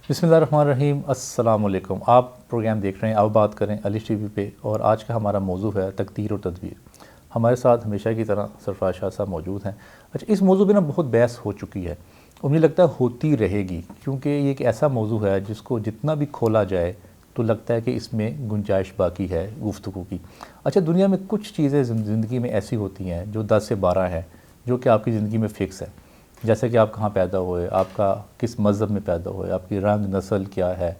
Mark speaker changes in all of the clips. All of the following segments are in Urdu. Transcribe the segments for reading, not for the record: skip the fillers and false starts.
Speaker 1: بسم اللہ الرحمن الرحیم۔ السلام علیکم۔ آپ پروگرام دیکھ رہے ہیں اب بات کریں علی ٹی وی پہ، اور آج کا ہمارا موضوع ہے تقدیر اور تدبیر۔ ہمارے ساتھ ہمیشہ کی طرح سرفراز شاہ صاحب موجود ہیں۔ اچھا، اس موضوع پہ بہت بحث ہو چکی ہے اور مجھے لگتا ہے ہوتی رہے گی، کیونکہ یہ ایک ایسا موضوع ہے جس کو جتنا بھی کھولا جائے تو لگتا ہے کہ اس میں گنجائش باقی ہے گفتگو کی۔ اچھا، دنیا میں کچھ چیزیں زندگی میں ایسی ہوتی ہیں جو 10 سے 12 ہیں، جو کہ آپ کی زندگی میں فکس ہے، جیسے کہ آپ کہاں پیدا ہوئے، آپ کا کس مذہب میں پیدا ہوئے، آپ کی رنگ نسل کیا ہے،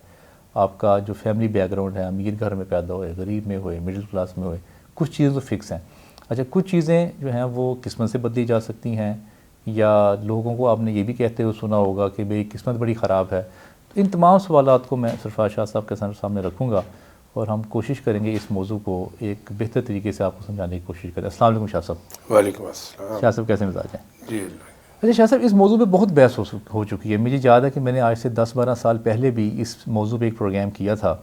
Speaker 1: آپ کا جو فیملی بیک گراؤنڈ ہے، امیر گھر میں پیدا ہوئے، غریب میں ہوئے، مڈل کلاس میں ہوئے، کچھ چیزیں تو فکس ہیں۔ اچھا، کچھ چیزیں جو ہیں وہ قسمت سے بدلی جا سکتی ہیں، یا لوگوں کو آپ نے یہ بھی کہتے ہوئے سنا ہوگا کہ بھئی قسمت بڑی خراب ہے۔ تو ان تمام سوالات کو میں سرفراز شاہ صاحب کے سامنے رکھوں گا، اور ہم کوشش کریں گے اس موضوع کو ایک بہتر طریقے سے آپ کو سمجھانے کی کوشش کریں۔ السلام علیکم شاہ صاحب۔
Speaker 2: وعلیکم السلام۔
Speaker 1: شاہ صاحب کیسے مزاج ہیں؟
Speaker 2: جی
Speaker 1: اچھا شاہ صاحب، اس موضوع پہ بہت بحث ہو چکی ہے۔ مجھے یاد ہے کہ میں نے آج سے 10-12 سال پہلے بھی اس موضوع پہ ایک پروگرام کیا تھا،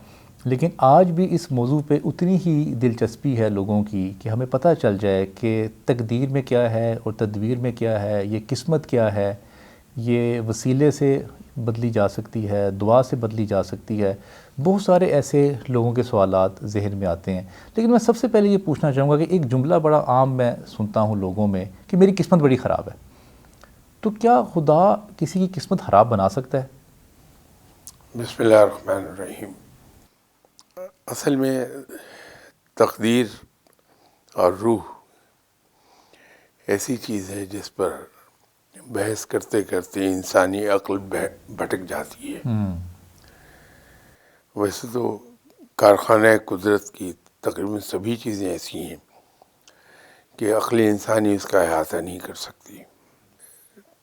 Speaker 1: لیکن آج بھی اس موضوع پہ اتنی ہی دلچسپی ہے لوگوں کی کہ ہمیں پتہ چل جائے کہ تقدیر میں کیا ہے اور تدبیر میں کیا ہے، یہ قسمت کیا ہے، یہ وسیلے سے بدلی جا سکتی ہے، دعا سے بدلی جا سکتی ہے۔ بہت سارے ایسے لوگوں کے سوالات ذہن میں آتے ہیں، لیکن میں سب سے پہلے یہ پوچھنا چاہوں گا کہ ایک جملہ بڑا عام میں سنتا ہوں لوگوں میں کہ میری قسمت بڑی خراب ہے۔ تو کیا خدا کسی کی قسمت خراب بنا سکتا ہے؟
Speaker 2: بسم اللہ الرحمن الرحیم۔ اصل میں تقدیر اور روح ایسی چیز ہے جس پر بحث کرتے کرتے انسانی عقل بھٹک جاتی ہے۔ ویسے تو کارخانہ قدرت کی تقریباً سبھی چیزیں ایسی ہیں کہ عقل انسانی اس کا احاطہ نہیں کر سکتی۔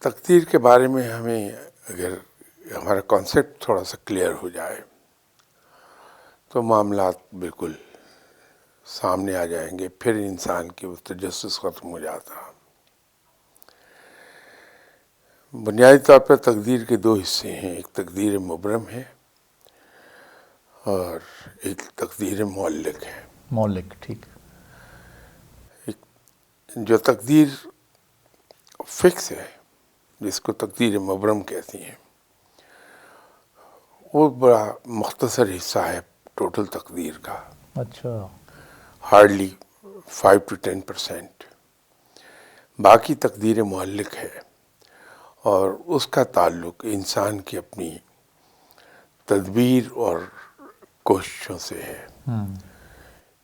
Speaker 2: تقدیر کے بارے میں ہمیں اگر ہمارا کانسیپٹ تھوڑا سا کلیئر ہو جائے تو معاملات بالکل سامنے آ جائیں گے، پھر انسان کی وہ تجسس ختم ہو جاتا۔ بنیادی طور پر تقدیر کے دو حصے ہیں، ایک تقدیر مبرم ہے اور ایک تقدیر معلق ہے۔
Speaker 1: مولک، ٹھیک۔
Speaker 2: جو تقدیر فکس ہے، جس کو تقدیر مبرم کہتی ہیں، وہ بڑا مختصر حصہ ہے ٹوٹل تقدیر کا،
Speaker 1: اچھا،
Speaker 2: ہارڈلی 5 to 10%۔ باقی تقدیر معلق ہے، اور اس کا تعلق انسان کی اپنی تدبیر اور کوششوں سے ہے،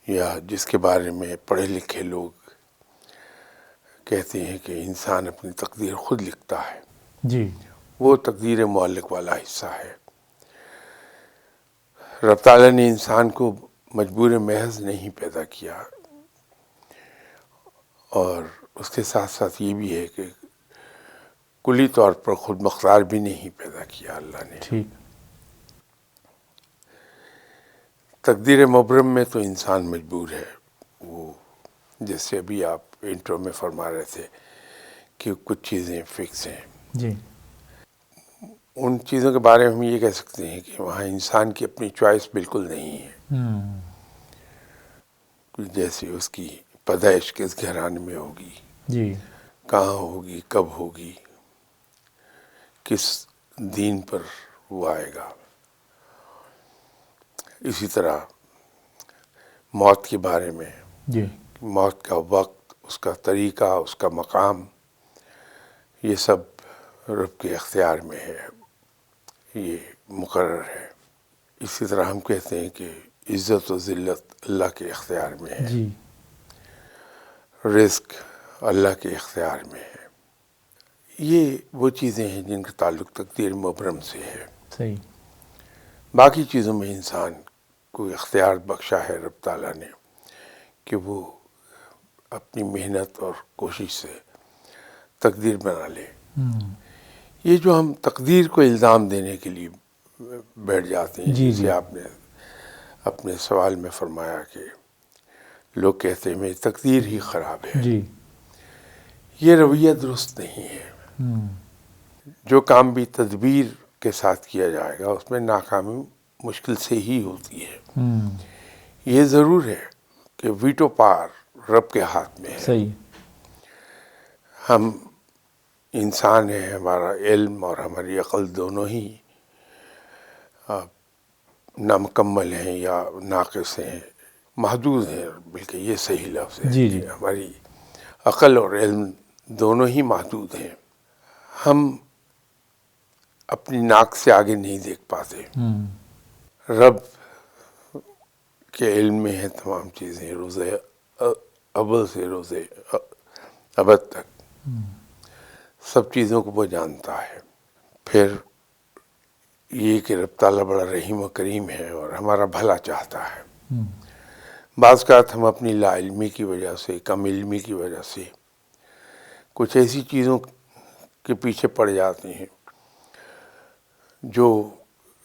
Speaker 2: یا جس کے بارے میں پڑھے لکھے لوگ کہتے ہیں کہ انسان اپنی تقدیر خود لکھتا ہے،
Speaker 1: جی،
Speaker 2: وہ تقدیر معلق والا حصہ ہے۔ رب تعالیٰ نے انسان کو مجبور محض نہیں پیدا کیا، اور اس کے ساتھ ساتھ یہ بھی ہے کہ کلی طور پر خود مختار بھی نہیں پیدا کیا اللہ نے۔
Speaker 1: ٹھیک۔
Speaker 2: تقدیر مبرم میں تو انسان مجبور ہے، وہ جیسے ابھی آپ انٹرو میں فرما رہے تھے کہ کچھ چیزیں فکس ہیں،
Speaker 1: جی،
Speaker 2: ان چیزوں کے بارے میں ہم یہ کہہ سکتے ہیں کہ وہاں انسان کی اپنی چوائس بالکل نہیں ہے۔ جیسے اس کی پیدائش کس گھرانے میں ہوگی،
Speaker 1: جی،
Speaker 2: کہاں ہوگی، کب ہوگی، کس دین پر وہ آئے گا۔ اسی طرح موت کے بارے میں،
Speaker 1: جی،
Speaker 2: موت کا وقت، اس کا طریقہ، اس کا مقام، یہ سب رب کے اختیار میں ہے، یہ مقرر ہے۔ اسی طرح ہم کہتے ہیں کہ عزت و ذلت اللہ کے اختیار میں ہے،
Speaker 1: جی،
Speaker 2: رزق اللہ کے اختیار میں ہے۔ یہ وہ چیزیں ہیں جن کا تعلق تقدیر مبرم سے ہے۔
Speaker 1: صحیح۔
Speaker 2: باقی چیزوں میں انسان کو اختیار بخشا ہے رب تعالیٰ نے کہ وہ اپنی محنت اور کوشش سے تقدیر بنا لے۔ یہ جو ہم تقدیر کو الزام دینے کے لیے بیٹھ جاتے ہیں،
Speaker 1: جی،
Speaker 2: جسے
Speaker 1: جی،
Speaker 2: آپ نے اپنے سوال میں فرمایا کہ لوگ کہتے ہیں میری تقدیر ہی خراب ہے،
Speaker 1: جی،
Speaker 2: یہ رویہ درست نہیں ہے۔ جو کام بھی تدبیر کے ساتھ کیا جائے گا اس میں ناکامی مشکل سے ہی ہوتی ہے۔ یہ ضرور ہے کہ ویٹو پار رب کے ہاتھ میں ہے۔
Speaker 1: صحیح۔
Speaker 2: ہم انسان ہیں، ہمارا علم اور ہماری عقل دونوں ہی نامکمل ہیں یا ناقص ہیں، محدود ہیں، بلکہ یہ صحیح لفظ ہے
Speaker 1: جی
Speaker 2: کہ
Speaker 1: جی
Speaker 2: ہماری عقل اور علم دونوں ہی محدود ہیں. ہم اپنی ناک سے آگے نہیں دیکھ پاتے. رب کے علم میں ہے تمام چیزیں، روز اول سے روز ابد تک سب چیزوں کو وہ جانتا ہے. پھر یہ کہ رب تعالیٰ بڑا رحیم و کریم ہے اور ہمارا بھلا چاہتا ہے. بعض اوقات ہم اپنی لا علمی کی وجہ سے، کم علمی کی وجہ سے کچھ ایسی چیزوں کے پیچھے پڑ جاتے ہیں جو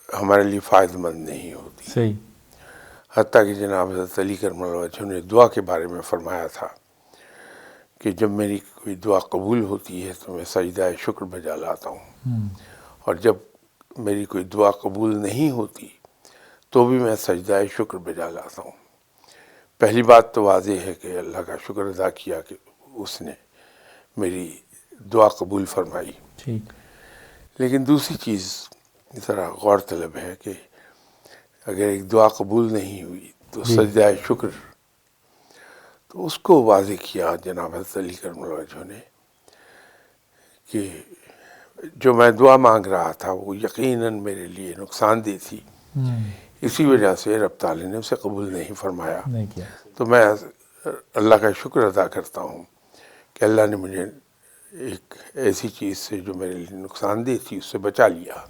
Speaker 2: ہمارے لیے فائدہ مند نہیں ہوتی.
Speaker 1: صحیح.
Speaker 2: حتیٰ کہ جناب حضرت علی کرم اللہ وجہہ نے دعا کے بارے میں فرمایا تھا کہ جب میری کوئی دعا قبول ہوتی ہے تو میں سجدہ شکر بجا لاتا ہوں، اور جب میری کوئی دعا قبول نہیں ہوتی تو بھی میں سجدہ شکر بجا لاتا ہوں. پہلی بات تو واضح ہے کہ اللہ کا شکر ادا کیا کہ اس نے میری دعا قبول فرمائی.
Speaker 1: ٹھیک.
Speaker 2: لیکن دوسری چیز ذرا غور طلب ہے کہ اگر ایک دعا قبول نہیں ہوئی تو
Speaker 1: جی.
Speaker 2: سجدہ شکر، تو اس کو واضح کیا جناب حضرت علی کرم اللہ وجہہ نے کہ جو میں دعا مانگ رہا تھا وہ یقیناً میرے لیے نقصان دہ تھی، اسی وجہ سے رب تعالی نے اسے قبول نہیں فرمایا.
Speaker 1: نہیں کیا.
Speaker 2: تو میں اللہ کا شکر ادا کرتا ہوں کہ اللہ نے مجھے ایک ایسی چیز سے جو میرے لیے نقصان دہ تھی اس سے بچا لیا.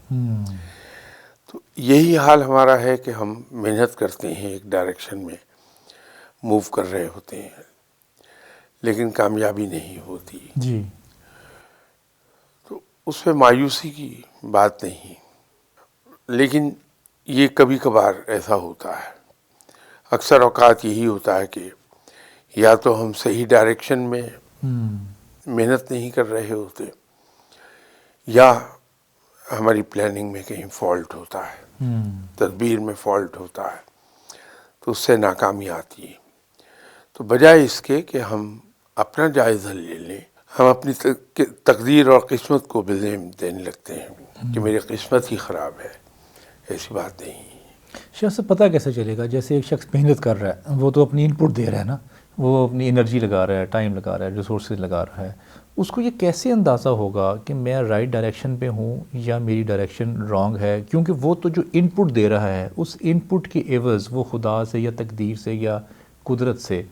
Speaker 2: تو یہی حال ہمارا ہے کہ ہم محنت کرتے ہیں، ایک ڈائریکشن میں موو کر رہے ہوتے ہیں، لیکن کامیابی نہیں ہوتی.
Speaker 1: جی.
Speaker 2: تو اس میں مایوسی کی بات نہیں، لیکن یہ کبھی کبھار ایسا ہوتا ہے. اکثر اوقات یہی ہوتا ہے کہ یا تو ہم صحیح ڈائریکشن میں محنت نہیں کر رہے ہوتے، یا ہماری پلاننگ میں کہیں فالٹ ہوتا ہے، تدبیر میں فالٹ ہوتا ہے، تو اس سے ناکامی آتی ہے. تو بجائے اس کے کہ ہم اپنا جائزہ لے لیں، ہم اپنی تقدیر اور قسمت کو بلیم دینے لگتے ہیں کہ میری قسمت ہی خراب ہے. ایسی بات نہیں.
Speaker 1: شخص سے پتہ کیسے چلے گا؟ جیسے ایک شخص محنت کر رہا ہے، وہ تو اپنی ان پٹ دے رہا ہے نا، وہ اپنی انرجی لگا رہا ہے، ٹائم لگا رہا ہے، ریسورسز لگا رہا ہے، اس کو یہ کیسے اندازہ ہوگا کہ میں رائٹ ڈائریکشن پہ ہوں یا میری ڈائریکشن رانگ ہے؟ کیونکہ وہ تو جو ان پٹ دے رہا ہے، اس ان پٹ کی عوض وہ خدا سے یا تقدیر سے یا قدرت سے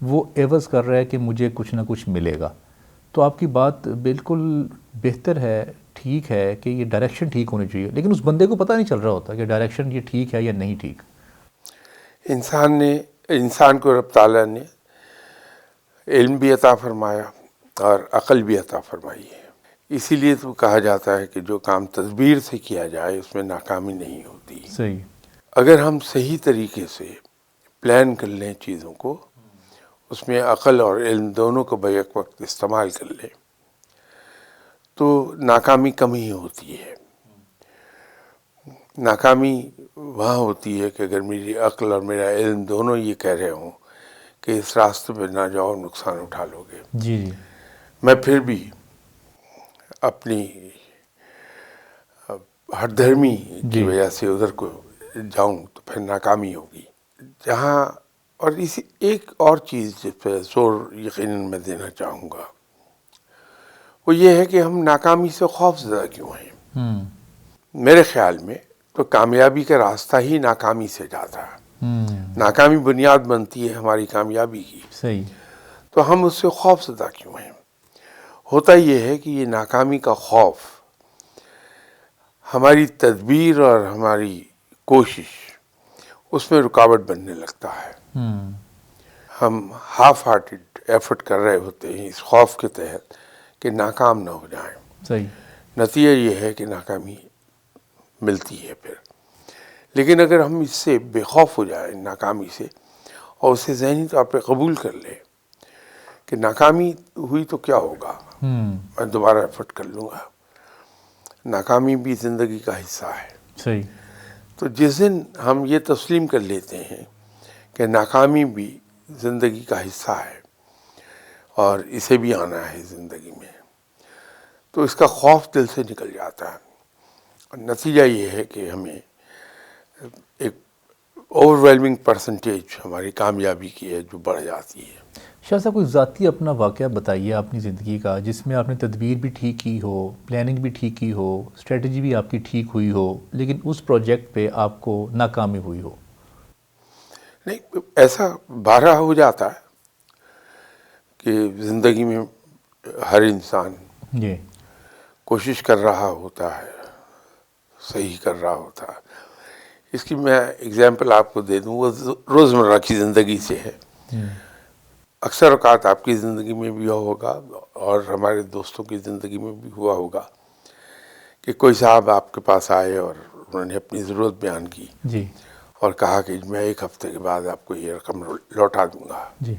Speaker 1: وہ عوض کر رہا ہے کہ مجھے کچھ نہ کچھ ملے گا. تو آپ کی بات بالکل بہتر ہے، ٹھیک ہے کہ یہ ڈائریکشن ٹھیک ہونی چاہیے، لیکن اس بندے کو پتہ نہیں چل رہا ہوتا کہ ڈائریکشن یہ ٹھیک ہے یا نہیں ٹھیک.
Speaker 2: انسان کو رب تعالیٰ نے علم بھی عطا فرمایا اور عقل بھی عطا فرمائی ہے. اسی لیے تو کہا جاتا ہے کہ جو کام تدبیر سے کیا جائے اس میں ناکامی نہیں ہوتی.
Speaker 1: صحیح.
Speaker 2: اگر ہم صحیح طریقے سے پلان کر لیں چیزوں کو، اس میں عقل اور علم دونوں کو بیک وقت استعمال کر لیں، تو ناکامی کم ہی ہوتی ہے. ناکامی وہاں ہوتی ہے کہ اگر میری عقل اور میرا علم دونوں یہ کہہ رہے ہوں کہ اس راستے پہ نہ جاؤ، نقصان اٹھا لو گے،
Speaker 1: جی جی.
Speaker 2: میں پھر بھی اپنی ہٹ دھرمی کی
Speaker 1: جی.
Speaker 2: وجہ سے ادھر کو جاؤں تو پھر ناکامی ہوگی. جہاں اور اسی ایک اور چیز جس پہ زور یقیناً میں دینا چاہوں گا، وہ یہ ہے کہ ہم ناکامی سے خوف زدہ کیوں ہیں. میرے خیال میں تو کامیابی کا راستہ ہی ناکامی سے جاتا ہے. ناکامی بنیاد بنتی ہے ہماری کامیابی کی.
Speaker 1: صحیح.
Speaker 2: تو ہم اس سے خوف زدہ کیوں ہیں؟ ہوتا یہ ہے کہ یہ ناکامی کا خوف ہماری تدبیر اور ہماری کوشش اس میں رکاوٹ بننے لگتا ہے. ہم ہاف ہارٹڈ ایفرٹ کر رہے ہوتے ہیں اس خوف کے تحت کہ ناکام نہ ہو جائیں.
Speaker 1: صحیح.
Speaker 2: نتیجہ یہ ہے کہ ناکامی ملتی ہے پھر. لیکن اگر ہم اس سے بے خوف ہو جائیں ناکامی سے، اور اسے ذہنی طور پہ قبول کر لیں کہ ناکامی ہوئی تو کیا ہوگا، میں دوبارہ ایفرٹ کر لوں گا، ناکامی بھی زندگی کا حصہ ہے.
Speaker 1: صحیح.
Speaker 2: تو جس دن ہم یہ تسلیم کر لیتے ہیں کہ ناکامی بھی زندگی کا حصہ ہے اور اسے بھی آنا ہے زندگی میں، تو اس کا خوف دل سے نکل جاتا ہے. اور نتیجہ یہ ہے کہ ہمیں ایک اوور ویلمنگ پرسنٹیج ہماری کامیابی کی ہے جو بڑھ جاتی ہے۔
Speaker 1: شاہ صاحب کوئی ذاتی اپنا واقعہ بتائیے اپنی زندگی کا جس میں آپ نے تدبیر بھی ٹھیک کی ہو، پلاننگ بھی ٹھیک کی ہو، اسٹریٹجی بھی آپ کی ٹھیک ہوئی ہو، لیکن اس پروجیکٹ پہ آپ کو ناکامی ہوئی ہو۔
Speaker 2: نہیں، ایسا بارہا ہو جاتا ہے کہ زندگی میں ہر انسان
Speaker 1: جی
Speaker 2: کوشش کر رہا ہوتا ہے، صحیح کر رہا ہوتا ہے۔ اس کی میں اگزامپل آپ کو دے دوں، وہ روزمرہ کی زندگی سے ہے۔ اکثر اوقات آپ کی زندگی میں بھی ہوا ہوگا اور ہمارے دوستوں کی زندگی میں بھی ہوا ہوگا کہ کوئی صاحب آپ کے پاس آئے اور انہوں نے اپنی ضرورت بیان کی
Speaker 1: جی
Speaker 2: اور کہا کہ میں 1 ہفتے کے بعد آپ کو یہ رقم لوٹا دوں گا۔
Speaker 1: جی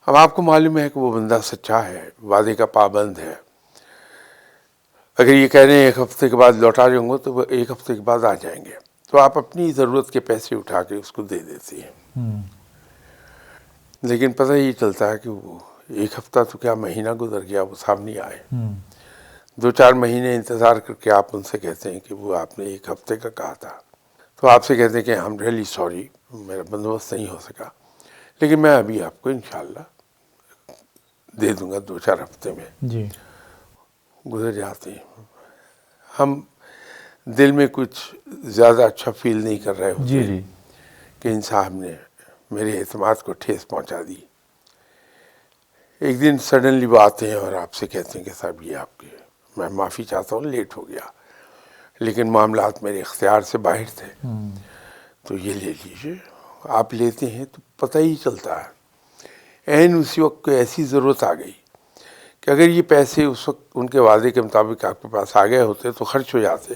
Speaker 2: اب آپ کو معلوم ہے کہ وہ بندہ سچا ہے، وعدے کا پابند ہے۔ اگر یہ کہہ رہے ہیں 1 ہفتے کے بعد لوٹا جاؤں گا تو وہ 1 ہفتے کے بعد آ جائیں گے، تو آپ اپنی ضرورت کے پیسے اٹھا کے اس کو دے دیتے ہیں۔ لیکن پتہ یہ چلتا ہے کہ وہ 1 ہفتہ تو کیا مہینہ گزر گیا، وہ صاحب نہیں آئے۔ 2-4 مہینے انتظار کر کے آپ ان سے کہتے ہیں کہ وہ آپ نے 1 ہفتے کا کہا تھا، تو آپ سے کہتے ہیں کہ I'm really sorry، میرا بندوبست نہیں ہو سکا، لیکن میں ابھی آپ کو انشاءاللہ دے دوں گا 2-4 ہفتے میں۔
Speaker 1: جی
Speaker 2: گزر جاتے ہیں، ہم دل میں کچھ زیادہ اچھا فیل نہیں کر رہے ہوتے
Speaker 1: جی
Speaker 2: کہ ان صاحب نے میرے اعتماد کو ٹھیس پہنچا دی۔ ایک دن سڈنلی وہ آتے ہیں اور آپ سے کہتے ہیں کہ صاحب یہ آپ کے، میں معافی چاہتا ہوں لیٹ ہو گیا، لیکن معاملات میرے اختیار سے باہر تھے، تو یہ لے لیجیے۔ آپ لیتے ہیں تو پتہ ہی چلتا ہے عین اسی وقت کوئی ایسی ضرورت آ گئی کہ اگر یہ پیسے اس وقت ان کے وعدے کے مطابق آپ کے پاس آ گئے ہوتے تو خرچ ہو جاتے،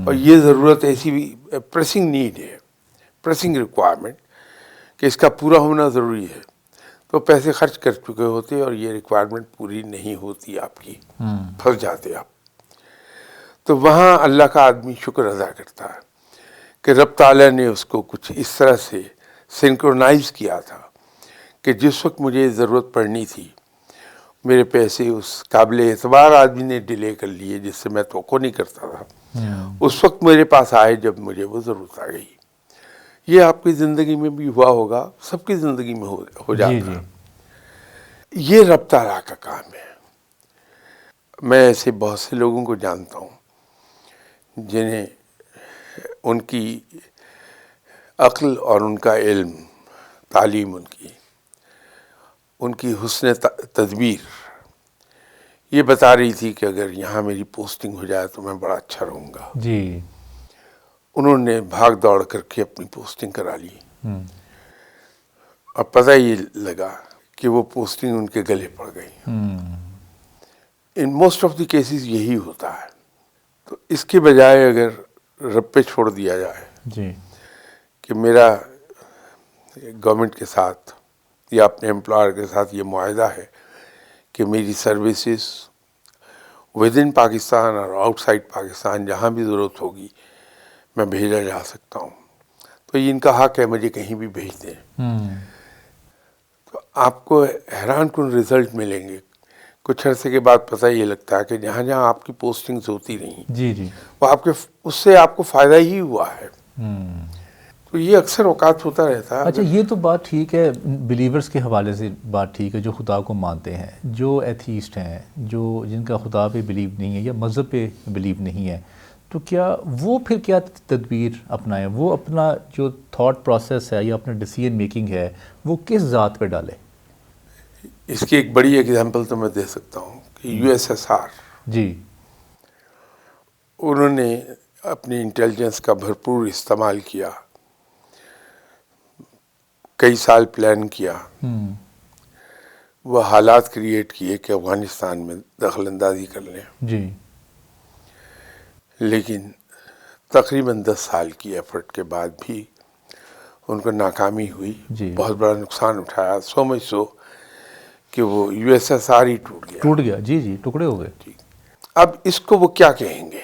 Speaker 2: اور یہ ضرورت ایسی بھی پریسنگ نیڈ ہے، پریسنگ ریکوائرمنٹ کہ اس کا پورا ہونا ضروری ہے، تو پیسے خرچ کر چکے ہوتے اور یہ ریکوائرمنٹ پوری نہیں ہوتی آپ کی، پھنس جاتے آپ۔ تو وہاں اللہ کا آدمی شکر ادا کرتا ہے کہ رب تعالیٰ نے اس کو کچھ اس طرح سے سنکرونائز کیا تھا کہ جس وقت مجھے ضرورت پڑنی تھی میرے پیسے اس قابل اعتبار آدمی نے ڈیلے کر لیے جس سے میں توقع نہیں کرتا تھا، اس وقت میرے پاس آئے جب مجھے وہ ضرورت آ گئی۔ یہ آپ کی زندگی میں بھی ہوا ہوگا، سب کی زندگی میں ہو جاتا ہے۔ یہ رب تعالیٰ کا کام ہے۔ میں ایسے بہت سے لوگوں کو جانتا ہوں جنہیں ان کی عقل اور ان کا علم، تعلیم ان کی حسن تدبیر یہ بتا رہی تھی کہ اگر یہاں میری پوسٹنگ ہو جائے تو میں بڑا اچھا رہوں گا۔
Speaker 1: جی
Speaker 2: انہوں نے بھاگ دوڑ کر کے اپنی پوسٹنگ کرا لی، اب پتہ یہ لگا کہ وہ پوسٹنگ ان کے گلے پڑ گئی۔ In most of the cases یہی ہوتا ہے۔ تو اس کے بجائے اگر رب پہ چھوڑ دیا جائے
Speaker 1: جی
Speaker 2: کہ میرا گورنمنٹ کے ساتھ یا اپنے امپلائر کے ساتھ یہ معاہدہ ہے کہ میری سروسز ود ان پاکستان اور آؤٹ سائڈ پاکستان جہاں بھی ضرورت ہوگی میں بھیجا جا سکتا ہوں، تو یہ ان کا حق ہے مجھے کہیں بھی بھیج دیں، تو آپ کو حیران کن رزلٹ ملیں گے۔ کچھ عرصے کے بعد پتہ یہ لگتا ہے کہ جہاں جہاں آپ کی پوسٹنگز ہوتی رہیں
Speaker 1: جی
Speaker 2: وہ اس سے آپ کو فائدہ ہی ہوا ہے۔ تو یہ اکثر اوقات ہوتا رہتا ہے۔
Speaker 1: اچھا یہ تو بات ٹھیک ہے، بلیورز کے حوالے سے بات ٹھیک ہے، جو خدا کو مانتے ہیں، جو ایتھیسٹ ہیں، جن کا خدا پہ بلیو نہیں ہے یا مذہب پہ بلیو نہیں ہے، تو کیا وہ پھر کیا تدبیر اپنائیں؟ وہ اپنا جو تھاٹ پروسیس ہے یا اپنا ڈیسیژن میکنگ ہے وہ کس ذات پہ ڈالے؟
Speaker 2: اس کی ایک بڑی ایگزامپل تو میں دے سکتا ہوں کہ USSR،
Speaker 1: جی
Speaker 2: انہوں نے اپنی انٹیلیجنس کا بھرپور استعمال کیا، کئی سال پلان کیا، وہ حالات کریٹ کیے کہ افغانستان میں دخل اندازی کر لیں،
Speaker 1: جی
Speaker 2: لیکن تقریباً 10 سال کی ایفرٹ کے بعد بھی ان کو ناکامی ہوئی،
Speaker 1: جی
Speaker 2: بہت بڑا نقصان اٹھایا، سو مچ سو کہ وہ USSR ہی ٹوٹ گیا۔
Speaker 1: جی ٹکڑے ہو گئے۔
Speaker 2: اب اس کو وہ کیا کہیں گے؟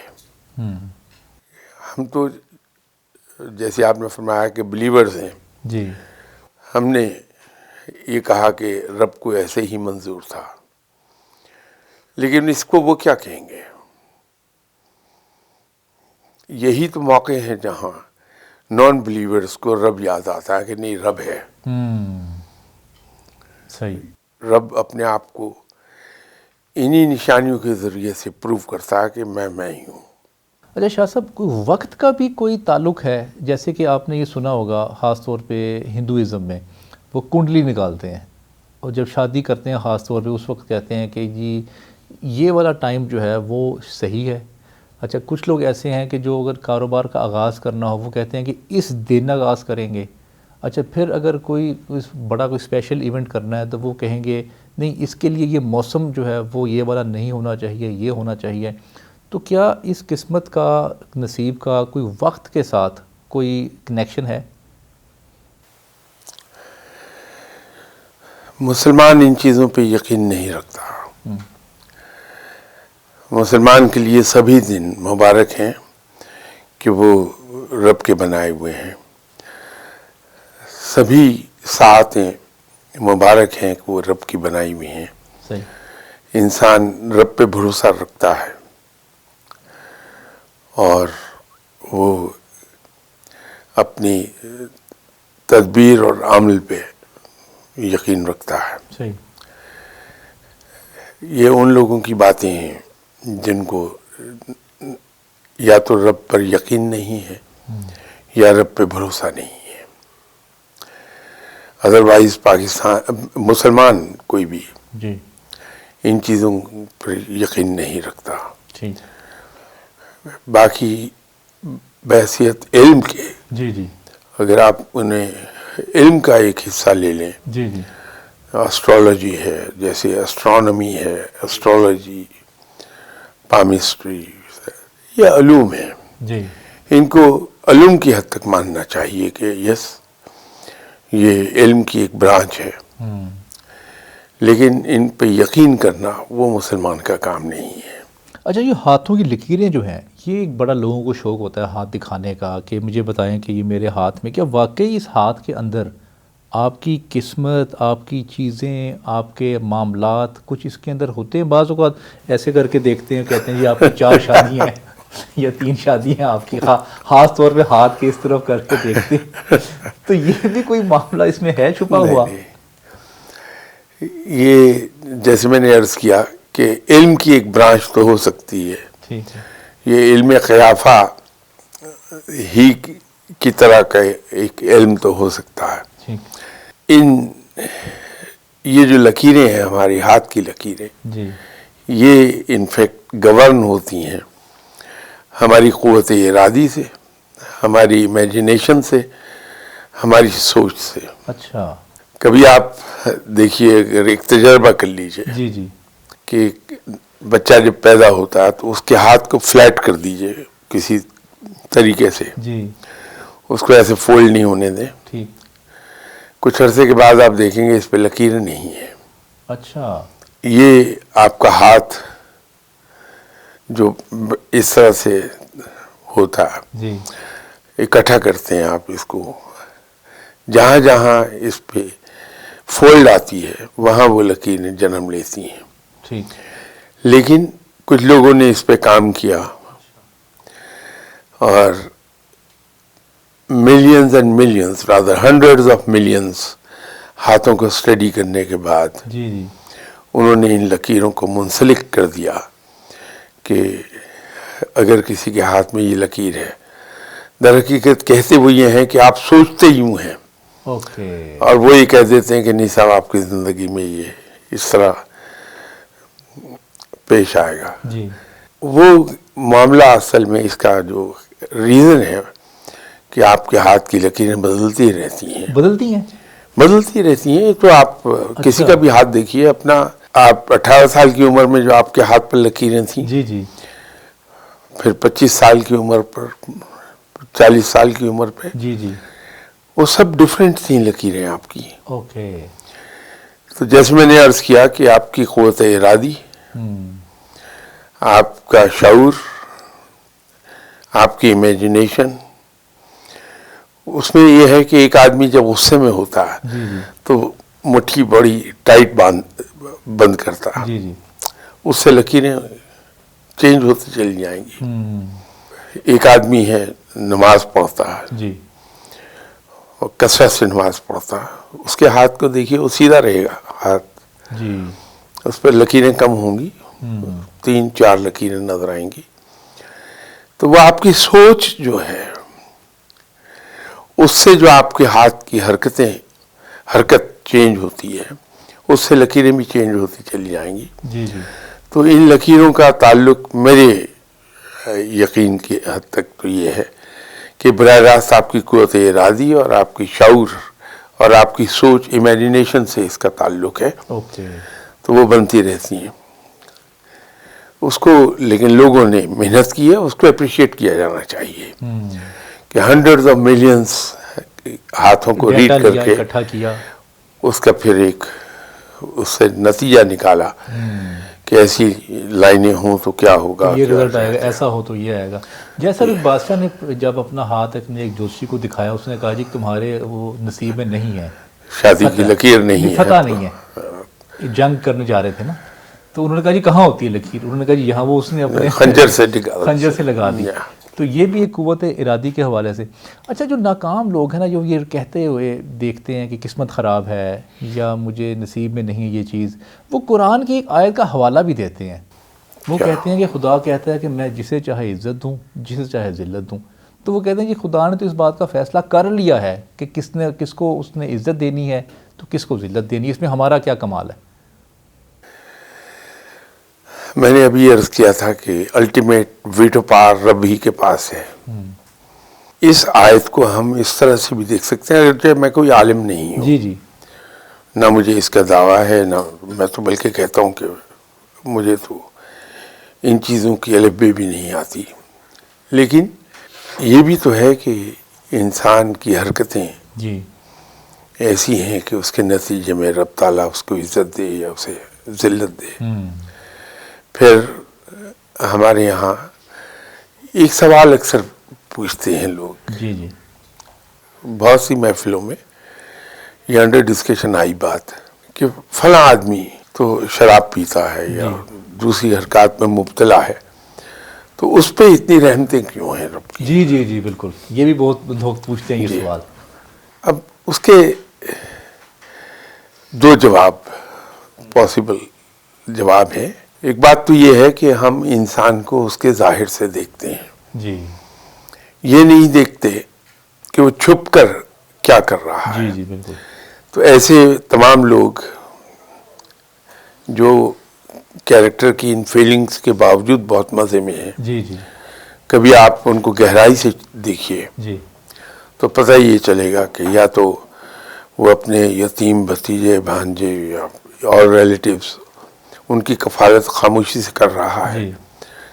Speaker 2: ہم تو جیسے آپ نے فرمایا کہ بلیورز ہیں،
Speaker 1: جی
Speaker 2: ہم نے یہ کہا کہ رب کو ایسے ہی منظور تھا، لیکن اس کو وہ کیا کہیں گے؟ یہی تو موقع ہے جہاں نان بلیورز کو رب یاد آتا ہے کہ نہیں رب ہے.
Speaker 1: صحیح.
Speaker 2: رب اپنے آپ کو انہی نشانیوں کے ذریعے سے پروو کرتا ہے کہ میں ہی ہوں.
Speaker 1: اچھا شاہ صاحب، کوئی وقت کا بھی کوئی تعلق ہے؟ جیسے کہ آپ نے یہ سنا ہوگا خاص طور پہ ہندوازم میں وہ کنڈلی نکالتے ہیں اور جب شادی کرتے ہیں خاص طور پہ اس وقت کہتے ہیں کہ جی یہ والا ٹائم جو ہے وہ صحیح ہے. اچھا کچھ لوگ ایسے ہیں کہ جو اگر کاروبار کا آغاز کرنا ہو وہ کہتے ہیں کہ اس دن آغاز کریں گے. اچھا پھر اگر کوئی بڑا کوئی اسپیشل ایونٹ کرنا ہے تو وہ کہیں گے نہیں اس کے لیے یہ موسم جو ہے وہ یہ والا نہیں ہونا چاہیے، یہ ہونا چاہیے. تو کیا اس قسمت کا نصیب کا کوئی وقت کے ساتھ کوئی کنیکشن ہے؟
Speaker 2: مسلمان ان چیزوں پہ یقین نہیں رکھتا. مسلمان کے لیے سبھی دن مبارک ہیں کہ وہ رب کے بنائے ہوئے ہیں. سبھی ساعتیں مبارک ہیں کہ وہ رب کی بنائی ہوئی ہیں.
Speaker 1: صحیح.
Speaker 2: انسان رب پہ بھروسہ رکھتا ہے اور وہ اپنی تدبیر اور عمل پہ یقین رکھتا ہے.
Speaker 1: صحیح.
Speaker 2: یہ ان لوگوں کی باتیں ہیں جن کو یا تو رب پر یقین نہیں ہے یا رب پہ بھروسہ نہیں ہے. ادروائز مسلمان کوئی بھی
Speaker 1: جی
Speaker 2: ان چیزوں پر یقین نہیں رکھتا.
Speaker 1: ٹھیک.
Speaker 2: باقی بحیثیت علم کے
Speaker 1: جی جی
Speaker 2: اگر آپ انہیں علم کا ایک حصہ لے لیں،
Speaker 1: جی جی
Speaker 2: اسٹرالوجی ہے، جیسے اسٹرانومی ہے، اسٹرالوجی، پامسٹری، یہ علوم ہیں.
Speaker 1: جی
Speaker 2: ان کو علوم کی حد تک ماننا چاہیے کہ یس یہ علم کی ایک برانچ ہے، لیکن ان پہ یقین کرنا وہ مسلمان کا کام نہیں ہے.
Speaker 1: اچھا یہ ہاتھوں کی لکیریں جو ہیں یہ ایک بڑا لوگوں کو شوق ہوتا ہے ہاتھ دکھانے کا کہ مجھے بتائیں کہ یہ میرے ہاتھ میں، کیا واقعی اس ہاتھ کے اندر آپ کی قسمت، آپ کی چیزیں، آپ کے معاملات کچھ اس کے اندر ہوتے ہیں؟ بعض اوقات ایسے کر کے دیکھتے ہیں، کہتے ہیں جی آپ کی 4 شادیاں ہیں یا 3 شادیاں ہیں آپ کی، خاص طور پہ ہاتھ کے اس طرف کر کے دیکھتے ہیں. تو یہ بھی کوئی معاملہ اس میں ہے چھپا ہوا؟
Speaker 2: یہ جیسے میں نے عرض کیا کہ علم کی ایک برانچ تو ہو سکتی ہے.
Speaker 1: ٹھیک ہے.
Speaker 2: یہ علم قیافہ ہی کی طرح کا ایک علم تو ہو سکتا ہے.
Speaker 1: ٹھیک.
Speaker 2: یہ جو لکیریں ہیں ہماری ہاتھ کی لکیریں،
Speaker 1: جی
Speaker 2: یہ انفیکٹ گورن ہوتی ہیں ہماری قوت ارادی سے، ہماری امیجنیشن سے، ہماری سوچ سے.
Speaker 1: اچھا.
Speaker 2: کبھی آپ دیکھیے، اگر ایک تجربہ کر لیجئے
Speaker 1: جی جی
Speaker 2: کہ بچہ جب پیدا ہوتا ہے تو اس کے ہاتھ کو فلیٹ کر دیجئے کسی طریقے سے،
Speaker 1: جی
Speaker 2: اس کو ایسے فولڈ نہیں ہونے دیں.
Speaker 1: ٹھیک.
Speaker 2: کچھ عرصے کے بعد آپ دیکھیں گے اس پہ لکیریں نہیں ہیں.
Speaker 1: اچھا.
Speaker 2: یہ آپ کا ہاتھ جو اس طرح سے ہوتا ہے،
Speaker 1: جی
Speaker 2: اکٹھا کرتے ہیں آپ اس کو، جہاں جہاں اس پہ فولڈ آتی ہے وہاں وہ لکیریں جنم لیتی ہیں.
Speaker 1: ٹھیک.
Speaker 2: لیکن کچھ لوگوں نے اس پہ کام کیا اور millions and millions, rather hundreds of millions ہاتھوں کو اسٹڈی کرنے کے بعد
Speaker 1: جی جی
Speaker 2: انہوں نے ان لکیروں کو منسلک کر دیا کہ اگر کسی کے ہاتھ میں یہ لکیر ہے، در حقیقت کہتے وہ یہ ہیں کہ آپ سوچتے یوں ہیں.
Speaker 1: اوکے.
Speaker 2: اور وہ یہ کہہ دیتے ہیں کہ نہیں صاحب آپ کی زندگی میں یہ اس طرح پیش آئے گا.
Speaker 1: جی.
Speaker 2: وہ معاملہ اصل میں اس کا جو ریزن ہے کہ آپ کے ہاتھ کی لکیریں بدلتی رہتی ہیں.
Speaker 1: بدلتی ہیں؟
Speaker 2: بدلتی رہتی ہیں. تو آپ کسی کا بھی ہاتھ دیکھیے اپنا، آپ 18 سال کی عمر میں جو آپ کے ہاتھ پر لکیریں تھیں،
Speaker 1: جی جی
Speaker 2: پھر 25 سال کی عمر پر، 40 سال کی عمر پہ،
Speaker 1: جی جی
Speaker 2: وہ سب ڈیفرنٹ تھیں لکیریں آپ کی.
Speaker 1: اوکے.
Speaker 2: تو جیسے میں نے عرض کیا کہ آپ کی قوت ارادی، آپ کا شعور، آپ کی امیجنیشن، اس میں یہ ہے کہ ایک آدمی جب غصے میں ہوتا ہے
Speaker 1: جی جی
Speaker 2: تو مٹھی بڑی ٹائٹ بند کرتا ہے،
Speaker 1: جی جی
Speaker 2: اس سے لکیریں چینج ہوتی چلی جائیں گی. ایک آدمی ہے نماز پڑھتا ہے،
Speaker 1: جی
Speaker 2: اور کثرت سے نماز پڑھتا، اس کے ہاتھ کو دیکھیے، وہ سیدھا رہے گا ہاتھ،
Speaker 1: جی
Speaker 2: اس پہ لکیریں کم ہوں گی، 3-4 لکیریں نظر آئیں گی. تو وہ آپ کی سوچ جو ہے اس سے جو آپ کے ہاتھ کی حرکت چینج ہوتی ہے، اس سے لکیریں بھی چینج ہوتی چلی جائیں گی.
Speaker 1: جی جی
Speaker 2: تو ان لکیروں کا تعلق میرے یقین کی حد تک تو یہ ہے کہ براہ راست آپ کی قوت ارادی اور آپ کی شعور اور آپ کی سوچ، امیجنیشن سے اس کا تعلق ہے.
Speaker 1: اوکے.
Speaker 2: تو وہ بنتی رہتی ہیں اس کو، لیکن لوگوں نے محنت کی ہے، اس کو اپریشیٹ کیا جانا چاہیے کہ 100 of millions ہاتھوں کو ریڈ
Speaker 1: ڈیٹا
Speaker 2: کر
Speaker 1: لیا،
Speaker 2: کے
Speaker 1: اکٹھا کیا.
Speaker 2: اس کا پھر اس سے نتیجہ نکالا کہ ایسی لائنیں ہوں تو کیا ہوگا،
Speaker 1: یہ
Speaker 2: کیا
Speaker 1: رزلٹ آئے گا، ایسا ہو تو یہ آئے گا. جیسا ایک بادشاہ نے جب اپنا ہاتھ اپنے ایک جوشی کو دکھایا، اس نے کہا جی تمہارے وہ نصیب میں نہیں ہے،
Speaker 2: شادی کی لکیر نہیں ہے،
Speaker 1: فتح نہیں ہے. جنگ کرنے جا رہے تھے نا، تو انہوں نے کہا جی کہاں ہوتی ہے لکیر؟ انہوں نے کہا جی یہاں. وہ اس نے اپنے خنجر سے لگا دی. تو یہ بھی ایک قوت ارادی کے حوالے سے. اچھا، جو ناکام لوگ ہیں نا، جو یہ کہتے ہوئے دیکھتے ہیں کہ قسمت خراب ہے یا مجھے نصیب میں نہیں یہ چیز، وہ قرآن کی ایک آیت کا حوالہ بھی دیتے ہیں. وہ کہتے ہیں کہ خدا کہتا ہے کہ میں جسے چاہے عزت دوں، جسے چاہے ذلت دوں. تو وہ کہتے ہیں کہ خدا نے تو اس بات کا فیصلہ کر لیا ہے کہ کس کو اس نے عزت دینی ہے تو کس کو ذلت دینی ہے. اس میں ہمارا کیا کمال ہے؟
Speaker 2: میں نے ابھی عرض کیا تھا کہ الٹیمیٹ ویٹو پاور رب ہی کے پاس ہے. اس آیت کو ہم اس طرح سے بھی دیکھ سکتے ہیں، اگرچہ میں کوئی عالم نہیں ہوں،
Speaker 1: جی جی
Speaker 2: نہ مجھے اس کا دعویٰ ہے، نہ میں تو بلکہ کہتا ہوں کہ مجھے تو ان چیزوں کی الف بے بھی نہیں آتی. لیکن یہ بھی تو ہے کہ انسان کی حرکتیں
Speaker 1: جی
Speaker 2: ایسی ہیں کہ اس کے نتیجے میں رب تعالیٰ اس کو عزت دے یا اسے ذلت دے. پھر ہمارے یہاں ایک سوال اکثر پوچھتے ہیں لوگ،
Speaker 1: جی جی
Speaker 2: بہت سی محفلوں میں یہ انڈر ڈسکشن آئی بات کہ فلاں آدمی تو شراب پیتا ہے یا دوسری حرکات میں مبتلا ہے، تو اس پہ اتنی رحمتیں کیوں ہیں رب کی؟
Speaker 1: جی جی جی بالکل، یہ بھی بہت لوگ پوچھتے ہیں یہ سوال.
Speaker 2: اب اس کے 2 جواب پاسبل جواب ہیں. ایک بات تو یہ ہے کہ ہم انسان کو اس کے ظاہر سے دیکھتے ہیں،
Speaker 1: جی
Speaker 2: یہ نہیں دیکھتے کہ وہ چھپ کر کیا کر رہا ہے.
Speaker 1: جی جی بالکل.
Speaker 2: تو ایسے تمام لوگ جو کیریکٹر کی ان فیلنگز کے باوجود بہت مزے میں ہیں،
Speaker 1: جی جی
Speaker 2: کبھی آپ ان کو گہرائی سے دیکھیے
Speaker 1: جی
Speaker 2: تو پتہ یہ چلے گا کہ یا تو وہ اپنے یتیم بھتیجے بھانجے یا اور ریلیٹیوز ان کی کفالت خاموشی سے کر رہا ہے،
Speaker 1: جی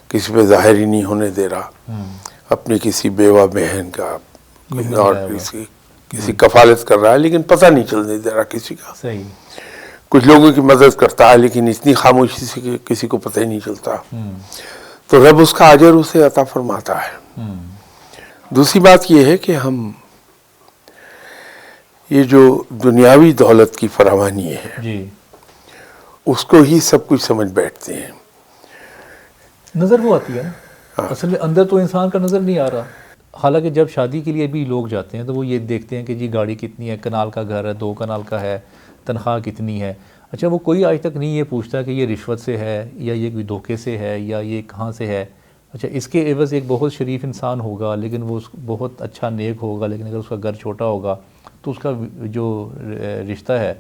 Speaker 2: کسی پہ ظاہر ہی نہیں ہونے دے رہا، اپنی کسی بیوہ بہن کا اور کسی کفالت کر رہا ہے لیکن پتہ نہیں چلنے دے رہا کسی کا.
Speaker 1: صحیح.
Speaker 2: کچھ لوگوں کی مدد کرتا ہے لیکن اتنی خاموشی سے کہ کسی کو پتہ ہی نہیں چلتا. تو رب اس کا اجر اسے عطا فرماتا ہے. دوسری بات یہ ہے کہ ہم یہ جو دنیاوی دولت کی فراوانی ہے
Speaker 1: جی
Speaker 2: اس کو ہی سب کچھ سمجھ بیٹھتے ہیں.
Speaker 1: نظر وہ آتی ہے نا، اصل میں اندر تو انسان کا نظر نہیں آ رہا. حالانکہ جب شادی کے لیے بھی لوگ جاتے ہیں تو وہ یہ دیکھتے ہیں کہ جی گاڑی کتنی ہے، کنال کا گھر ہے، 2 کنال کا ہے، تنخواہ کتنی ہے. اچھا، وہ کوئی آج تک نہیں یہ پوچھتا کہ یہ رشوت سے ہے یا یہ کوئی دھوکے سے ہے یا یہ کہاں سے ہے. اچھا، اس کے عوض ایک بہت شریف انسان ہوگا لیکن وہ بہت اچھا نیک ہوگا، لیکن اگر اس کا گھر چھوٹا ہوگا تو اس کا جو رشتہ ہے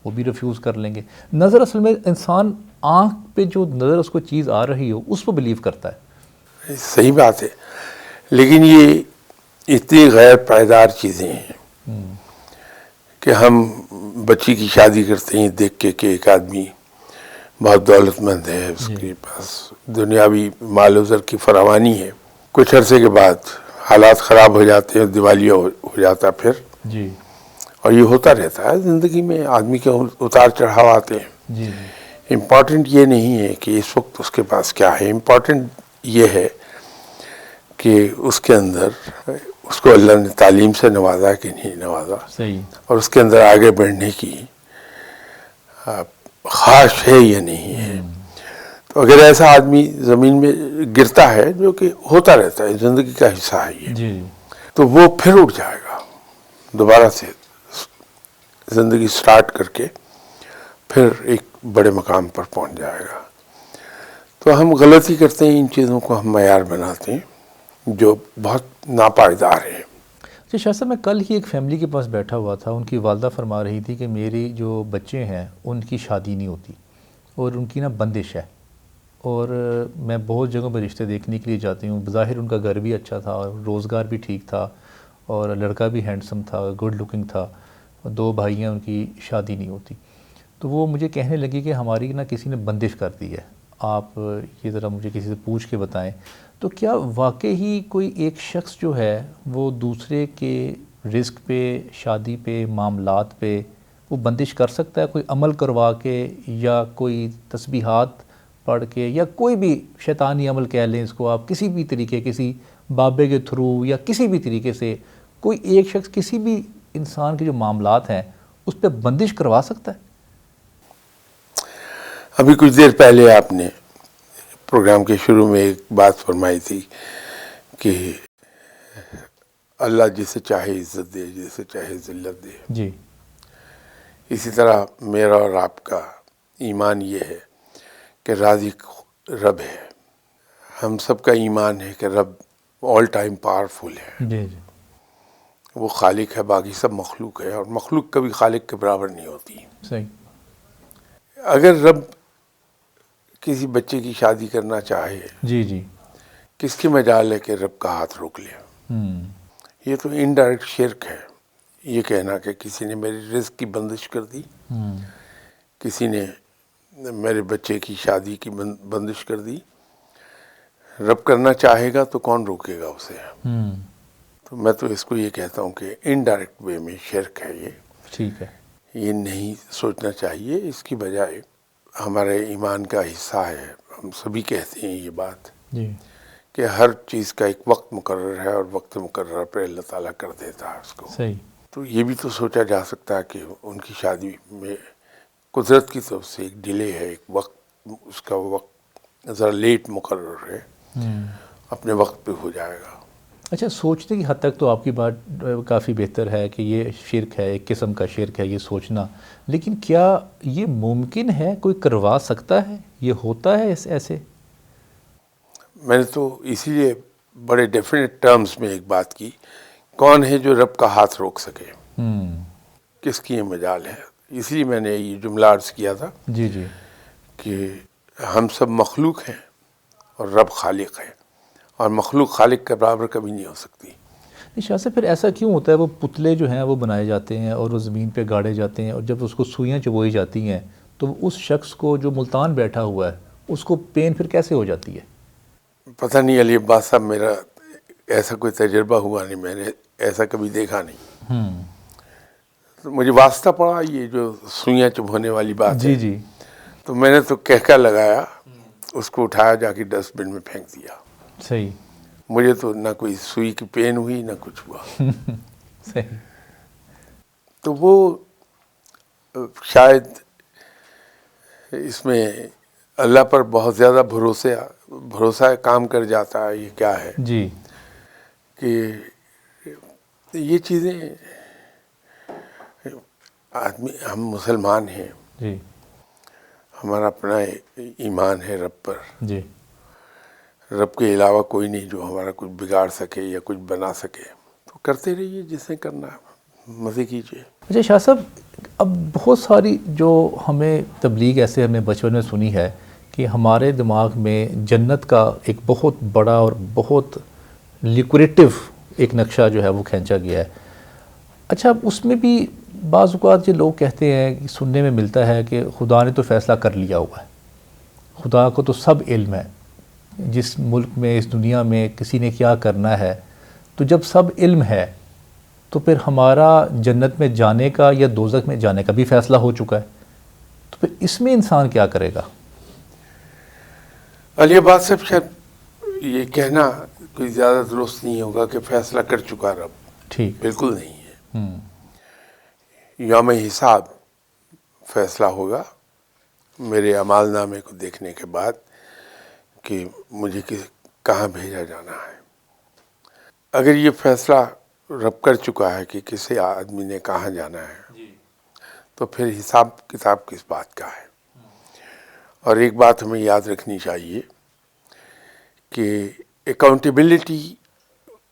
Speaker 1: وہ بھی ریفیوز کر لیں گے. نظر اصل میں انسان آنکھ پہ جو نظر اس کو چیز آ رہی ہو اس پہ بلیو کرتا ہے.
Speaker 2: صحیح بات ہے، لیکن یہ اتنی غیر پائیدار چیزیں ہیں کہ ہم بچی کی شادی کرتے ہیں دیکھ کے کہ ایک آدمی بہت دولت مند ہے، اس کے پاس دنیاوی مال و زر کی فراوانی ہے، کچھ عرصے کے بعد حالات خراب ہو جاتے ہیں، دیوالیہ ہو جاتا پھر.
Speaker 1: جی
Speaker 2: اور یہ ہوتا رہتا ہے زندگی میں، آدمی کے اتار چڑھاؤ آتے ہیں.
Speaker 1: جی
Speaker 2: امپورٹنٹ یہ نہیں ہے کہ اس وقت اس کے پاس کیا ہے، امپورٹنٹ یہ ہے کہ اس کے اندر اس کو اللہ نے تعلیم سے نوازا کہ نہیں نوازا،
Speaker 1: صحیح.
Speaker 2: اور اس کے اندر آگے بڑھنے کی خواہش ہے یا نہیں ہے. تو اگر ایسا آدمی زمین میں گرتا ہے، جو کہ ہوتا رہتا ہے، زندگی کا حصہ ہے یہ،
Speaker 1: جی
Speaker 2: تو وہ پھر اٹھ جائے گا. دوبارہ سے زندگی سٹارٹ کر کے پھر ایک بڑے مقام پر پہنچ جائے گا. تو ہم غلطی کرتے ہیں، ان چیزوں کو ہم معیار بناتے ہیں جو بہت ناپائیدار ہیں.
Speaker 1: جی شاہ صاحب، میں کل ہی ایک فیملی کے پاس بیٹھا ہوا تھا. ان کی والدہ فرما رہی تھی کہ میری جو بچے ہیں ان کی شادی نہیں ہوتی اور ان کی نا بندش ہے، اور میں بہت جگہوں پہ رشتے دیکھنے کے لیے جاتی ہوں. بظاہر ان کا گھر بھی اچھا تھا اور روزگار بھی ٹھیک تھا اور لڑکا بھی ہینڈسم تھا، گڈ لکنگ تھا. 2 بھائی ہیں، ان کی شادی نہیں ہوتی. تو وہ مجھے کہنے لگی کہ ہماری نا کسی نے بندش کر دی ہے، آپ یہ ذرا مجھے کسی سے پوچھ کے بتائیں. تو کیا واقعی کوئی ایک شخص جو ہے وہ دوسرے کے رزق پہ، شادی پہ، معاملات پہ وہ بندش کر سکتا ہے، کوئی عمل کروا کے یا کوئی تسبیحات پڑھ کے یا کوئی بھی شیطانی عمل کہہ لیں اس کو آپ، کسی بھی طریقے، کسی بابے کے تھرو یا کسی بھی طریقے سے کوئی ایک شخص کسی بھی انسان کے جو معاملات ہیں اس پہ بندش کروا سکتا ہے؟
Speaker 2: ابھی کچھ دیر پہلے آپ نے پروگرام کے شروع میں ایک بات فرمائی تھی کہ اللہ جسے چاہے عزت دے، جسے چاہے ذلت دے.
Speaker 1: جی
Speaker 2: اسی طرح میرا اور آپ کا ایمان یہ ہے کہ رازق رب ہے. ہم سب کا ایمان ہے کہ رب آل ٹائم پاورفل ہے،
Speaker 1: جی جی
Speaker 2: وہ خالق ہے، باقی سب مخلوق ہے، اور مخلوق کبھی خالق کے برابر نہیں ہوتی.
Speaker 1: صحیح.
Speaker 2: اگر رب کسی بچے کی شادی کرنا چاہے،
Speaker 1: جی جی
Speaker 2: کس کی مجال ہے کہ رب کا ہاتھ روک لے؟ یہ تو انڈائریکٹ شرک ہے. یہ کہنا کہ کسی نے میری رزق کی بندش کر دی، کسی نے میرے بچے کی شادی کی بندش کر دی. رب کرنا چاہے گا تو کون روکے گا اسے؟ تو میں تو اس کو یہ کہتا ہوں کہ انڈائریکٹ وے میں شرک ہے. یہ
Speaker 1: ٹھیک ہے.
Speaker 2: یہ نہیں سوچنا چاہیے. اس کی بجائے ہمارے ایمان کا حصہ ہے، ہم سبھی کہتے ہیں یہ بات،
Speaker 1: جی
Speaker 2: کہ ہر چیز کا ایک وقت مقرر ہے اور وقت مقرر پہ اللہ تعالیٰ کر دیتا ہے اس کو.
Speaker 1: صحیح.
Speaker 2: تو یہ بھی تو سوچا جا سکتا ہے کہ ان کی شادی میں قدرت کی طرف سے ایک ڈیلے ہے، ایک وقت، اس کا وقت ذرا لیٹ مقرر ہے، اپنے وقت پہ ہو جائے گا.
Speaker 1: اچھا، سوچنے کی حد تک تو آپ کی بات کافی بہتر ہے کہ یہ شرک ہے، ایک قسم کا شرک ہے یہ سوچنا. لیکن کیا یہ ممکن ہے، کوئی کروا سکتا ہے، یہ ہوتا ہے ایسے؟
Speaker 2: میں نے تو اسی لیے بڑے ڈیفینیٹ ٹرمز میں ایک بات کی، کون ہے جو رب کا ہاتھ روک سکے؟ کس کی یہ مجال ہے؟ اس لیے میں نے یہ جملہ عرض کیا تھا
Speaker 1: جی جی
Speaker 2: کہ ہم سب مخلوق ہیں اور رب خالق ہے، اور مخلوق خالق کے برابر کبھی نہیں ہو سکتی.
Speaker 1: شاہ سے پھر ایسا کیوں ہوتا ہے؟ وہ پتلے جو ہیں وہ بنائے جاتے ہیں اور وہ زمین پہ گاڑے جاتے ہیں، اور جب اس کو سوئیاں چبوئی جاتی ہیں تو اس شخص کو جو ملتان بیٹھا ہوا ہے اس کو پین پھر کیسے ہو جاتی ہے؟
Speaker 2: پتہ نہیں علی عباس صاحب، میرا ایسا کوئی تجربہ ہوا نہیں، میں نے ایسا کبھی دیکھا نہیں. تو مجھے واسطہ پڑا یہ جو سوئیاں چبھونے والی بات
Speaker 1: جی
Speaker 2: ہے،
Speaker 1: جی
Speaker 2: تو میں نے تو کہکا لگایا، اس کو اٹھایا، جا کے ڈسٹ بن میں پھینک دیا.
Speaker 1: صحیح.
Speaker 2: مجھے تو نہ کوئی سوئی کی پین ہوئی نہ کچھ ہوا.
Speaker 1: صحیح.
Speaker 2: تو وہ شاید اس میں اللہ پر بہت زیادہ بھروسہ کام کر جاتا ہے. یہ کیا ہے
Speaker 1: جی
Speaker 2: کہ یہ چیزیں آدمی، ہم مسلمان ہیں،
Speaker 1: جی
Speaker 2: ہمارا اپنا ایمان ہے رب پر.
Speaker 1: جی
Speaker 2: رب کے علاوہ کوئی نہیں جو ہمارا کچھ بگاڑ سکے یا کچھ بنا سکے. تو کرتے رہیے، جس نے کرنا ہے مزے کیجیے.
Speaker 1: اچھا شاہ صاحب، اب بہت ساری جو ہمیں تبلیغ ایسے ہمیں بچپن میں سنی ہے کہ ہمارے دماغ میں جنت کا ایک بہت بڑا اور بہت لیکوریٹو ایک نقشہ جو ہے وہ کھینچا گیا ہے. اچھا، اب اس میں بھی بعض اوقات یہ لوگ کہتے ہیں، سننے میں ملتا ہے کہ خدا نے تو فیصلہ کر لیا ہوا ہے، خدا کو تو سب علم ہے، جس ملک میں، اس دنیا میں کسی نے کیا کرنا ہے. تو جب سب علم ہے تو پھر ہمارا جنت میں جانے کا یا دوزخ میں جانے کا بھی فیصلہ ہو چکا ہے، تو پھر اس میں انسان کیا کرے گا؟
Speaker 2: علی عباس صاحب، شاید یہ کہنا کوئی زیادہ درست نہیں ہوگا کہ فیصلہ کر چکا رب.
Speaker 1: ٹھیک.
Speaker 2: بالکل نہیں ہے. یوم حساب فیصلہ ہوگا میرے اعمال نامے کو دیکھنے کے بعد کہ مجھے کہاں بھیجا جانا ہے. اگر یہ فیصلہ رب کر چکا ہے کہ کسی آدمی نے کہاں جانا ہے، تو پھر حساب کتاب کس بات کا ہے۔ اور ایک بات ہمیں یاد رکھنی چاہیے کہ اکاؤنٹیبلٹی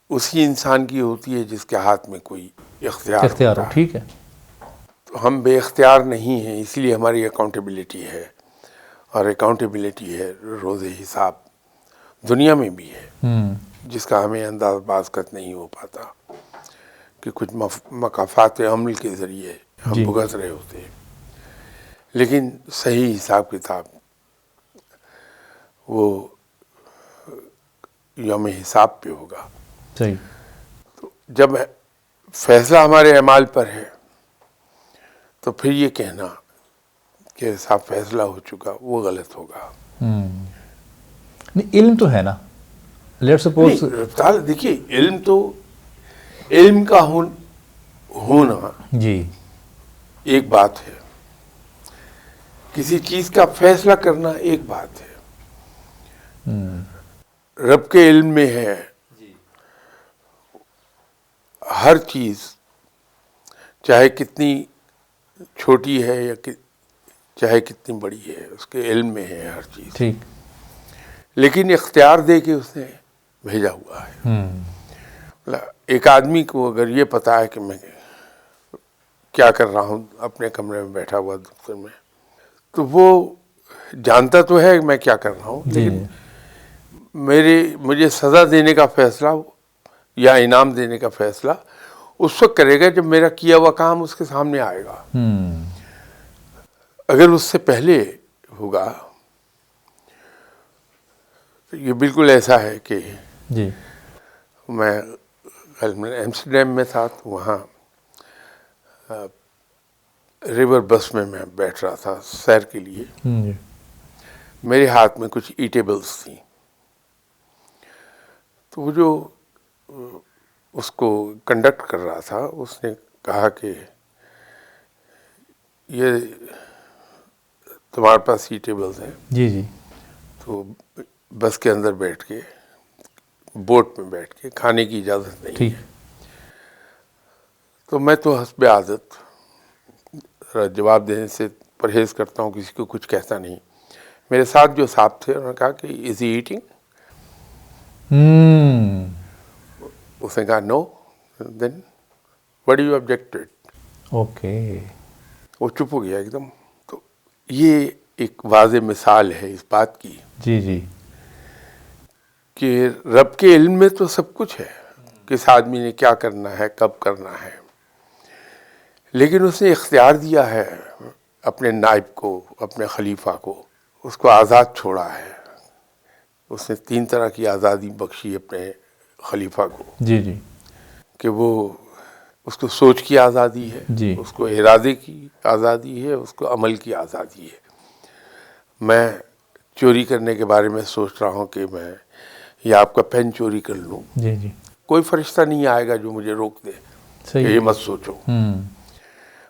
Speaker 2: اسی انسان کی ہوتی ہے جس کے ہاتھ میں کوئی اختیار
Speaker 1: ہو،
Speaker 2: ہوتا ہے۔
Speaker 1: ٹھیک ہے۔
Speaker 2: تو ہم بے اختیار نہیں ہیں، اس لیے ہماری اکاؤنٹیبلٹی ہے، اور اکاؤنٹیبلٹی ہے روز حساب دنیا میں بھی ہے، جس کا ہمیں انداز بازگشت نہیں ہو پاتا، کہ کچھ مقافات عمل کے ذریعے ہم بھگت رہے ہوتے ہیں، لیکن صحیح حساب کتاب وہ یوم حساب پہ ہوگا۔
Speaker 1: صحیح۔
Speaker 2: تو جب فیصلہ ہمارے اعمال پر ہے تو پھر یہ کہنا کہ صاحب فیصلہ ہو چکا وہ غلط ہوگا۔
Speaker 1: نہیں، علم تو ہے نا، لیٹ سپوز،
Speaker 2: دیکھیے علم کا ہونا
Speaker 1: جی،
Speaker 2: ایک بات ہے، کسی چیز کا فیصلہ کرنا ایک بات ہے۔ رب کے علم میں ہے ہر چیز، چاہے کتنی چھوٹی ہے یا چاہے کتنی بڑی ہے، اس کے علم میں ہے ہر چیز،
Speaker 1: ٹھیک،
Speaker 2: لیکن اختیار دے کے اس نے بھیجا ہوا ہے۔ ایک آدمی کو اگر یہ پتا ہے کہ میں کیا کر رہا ہوں اپنے کمرے میں بیٹھا ہوا دفتر میں، تو وہ جانتا تو ہے کہ میں کیا کر رہا ہوں، لیکن مجھے سزا دینے کا فیصلہ یا انعام دینے کا فیصلہ اس وقت کرے گا جب میرا کیا ہوا کام اس کے سامنے آئے گا۔ اگر اس سے پہلے ہوگا تو یہ بالکل ایسا ہے کہ
Speaker 1: جی،
Speaker 2: میں ایمسٹرڈیم میں تھا، تو وہاں ریور بس میں بیٹھ رہا تھا سیر کے لیے، میرے ہاتھ میں کچھ ایٹیبلس تھیں، تو وہ جو اس کو کنڈکٹ کر رہا تھا اس نے کہا کہ یہ تمہارے پاس ایٹیبلس ہیں،
Speaker 1: جی جی،
Speaker 2: تو بس کے اندر بیٹھ کے بوٹ میں بیٹھ کے کھانے کی اجازت نہیں
Speaker 1: ٹھیک،
Speaker 2: ہے۔ تو میں تو حسب عادت جواب دینے سے پرہیز کرتا ہوں، کسی کو کچھ کہتا نہیں۔ میرے ساتھ جو صاحب تھے انہوں نے کہا کہ از ہی ایٹنگ؟ اس نے کہا no, then what do you object to it?
Speaker 1: Okay,
Speaker 2: وہ چپ ہو گیا ایک دم۔ تو یہ ایک واضح مثال ہے اس بات کی
Speaker 1: جی جی،
Speaker 2: کہ رب کے علم میں تو سب کچھ ہے، کس آدمی نے کیا کرنا ہے، کب کرنا ہے، لیکن اس نے اختیار دیا ہے اپنے نائب کو، اپنے خلیفہ کو، اس کو آزاد چھوڑا ہے۔ اس نے 3 طرح کی آزادی بخشی اپنے خلیفہ کو،
Speaker 1: جی جی،
Speaker 2: کہ وہ اس کو سوچ کی آزادی ہے،
Speaker 1: جی،
Speaker 2: اس کو ارادے کی آزادی ہے، اس کو عمل کی آزادی ہے۔ میں چوری کرنے کے بارے میں سوچ رہا ہوں کہ میں یہ آپ کا پین چوری کر لوں،
Speaker 1: جی جی،
Speaker 2: کوئی فرشتہ نہیں آئے گا جو مجھے روک دے کہ
Speaker 1: صحیح،
Speaker 2: یہ مت سوچو۔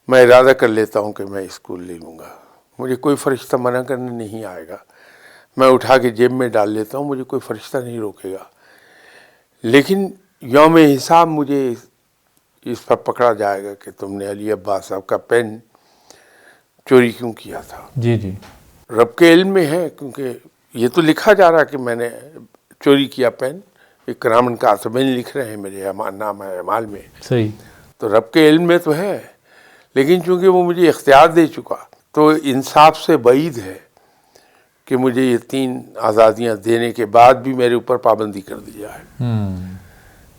Speaker 2: میں ارادہ کر لیتا ہوں کہ میں اس کو لے لوں گا، مجھے کوئی فرشتہ منع کرنے نہیں آئے گا، میں اٹھا کے جیب میں ڈال لیتا ہوں، مجھے کوئی فرشتہ نہیں روکے گا۔ لیکن یوم حساب مجھے اس پر پکڑا جائے گا کہ تم نے علی عباس صاحب کا پین چوری کیوں کیا تھا۔
Speaker 1: جی جی،
Speaker 2: رب کے علم میں ہے، کیونکہ یہ تو لکھا جا رہا کہ میں نے چوری کیا پین، اکرامن کاتبین لکھ رہے ہیں میرے نامہ اعمال میں،
Speaker 1: صحیح،
Speaker 2: تو رب کے علم میں تو ہے، لیکن چونکہ وہ مجھے اختیار دے چکا تو انصاف سے بعید ہے کہ مجھے یہ 3 آزادیاں دینے کے بعد بھی میرے اوپر پابندی کر دی جائے۔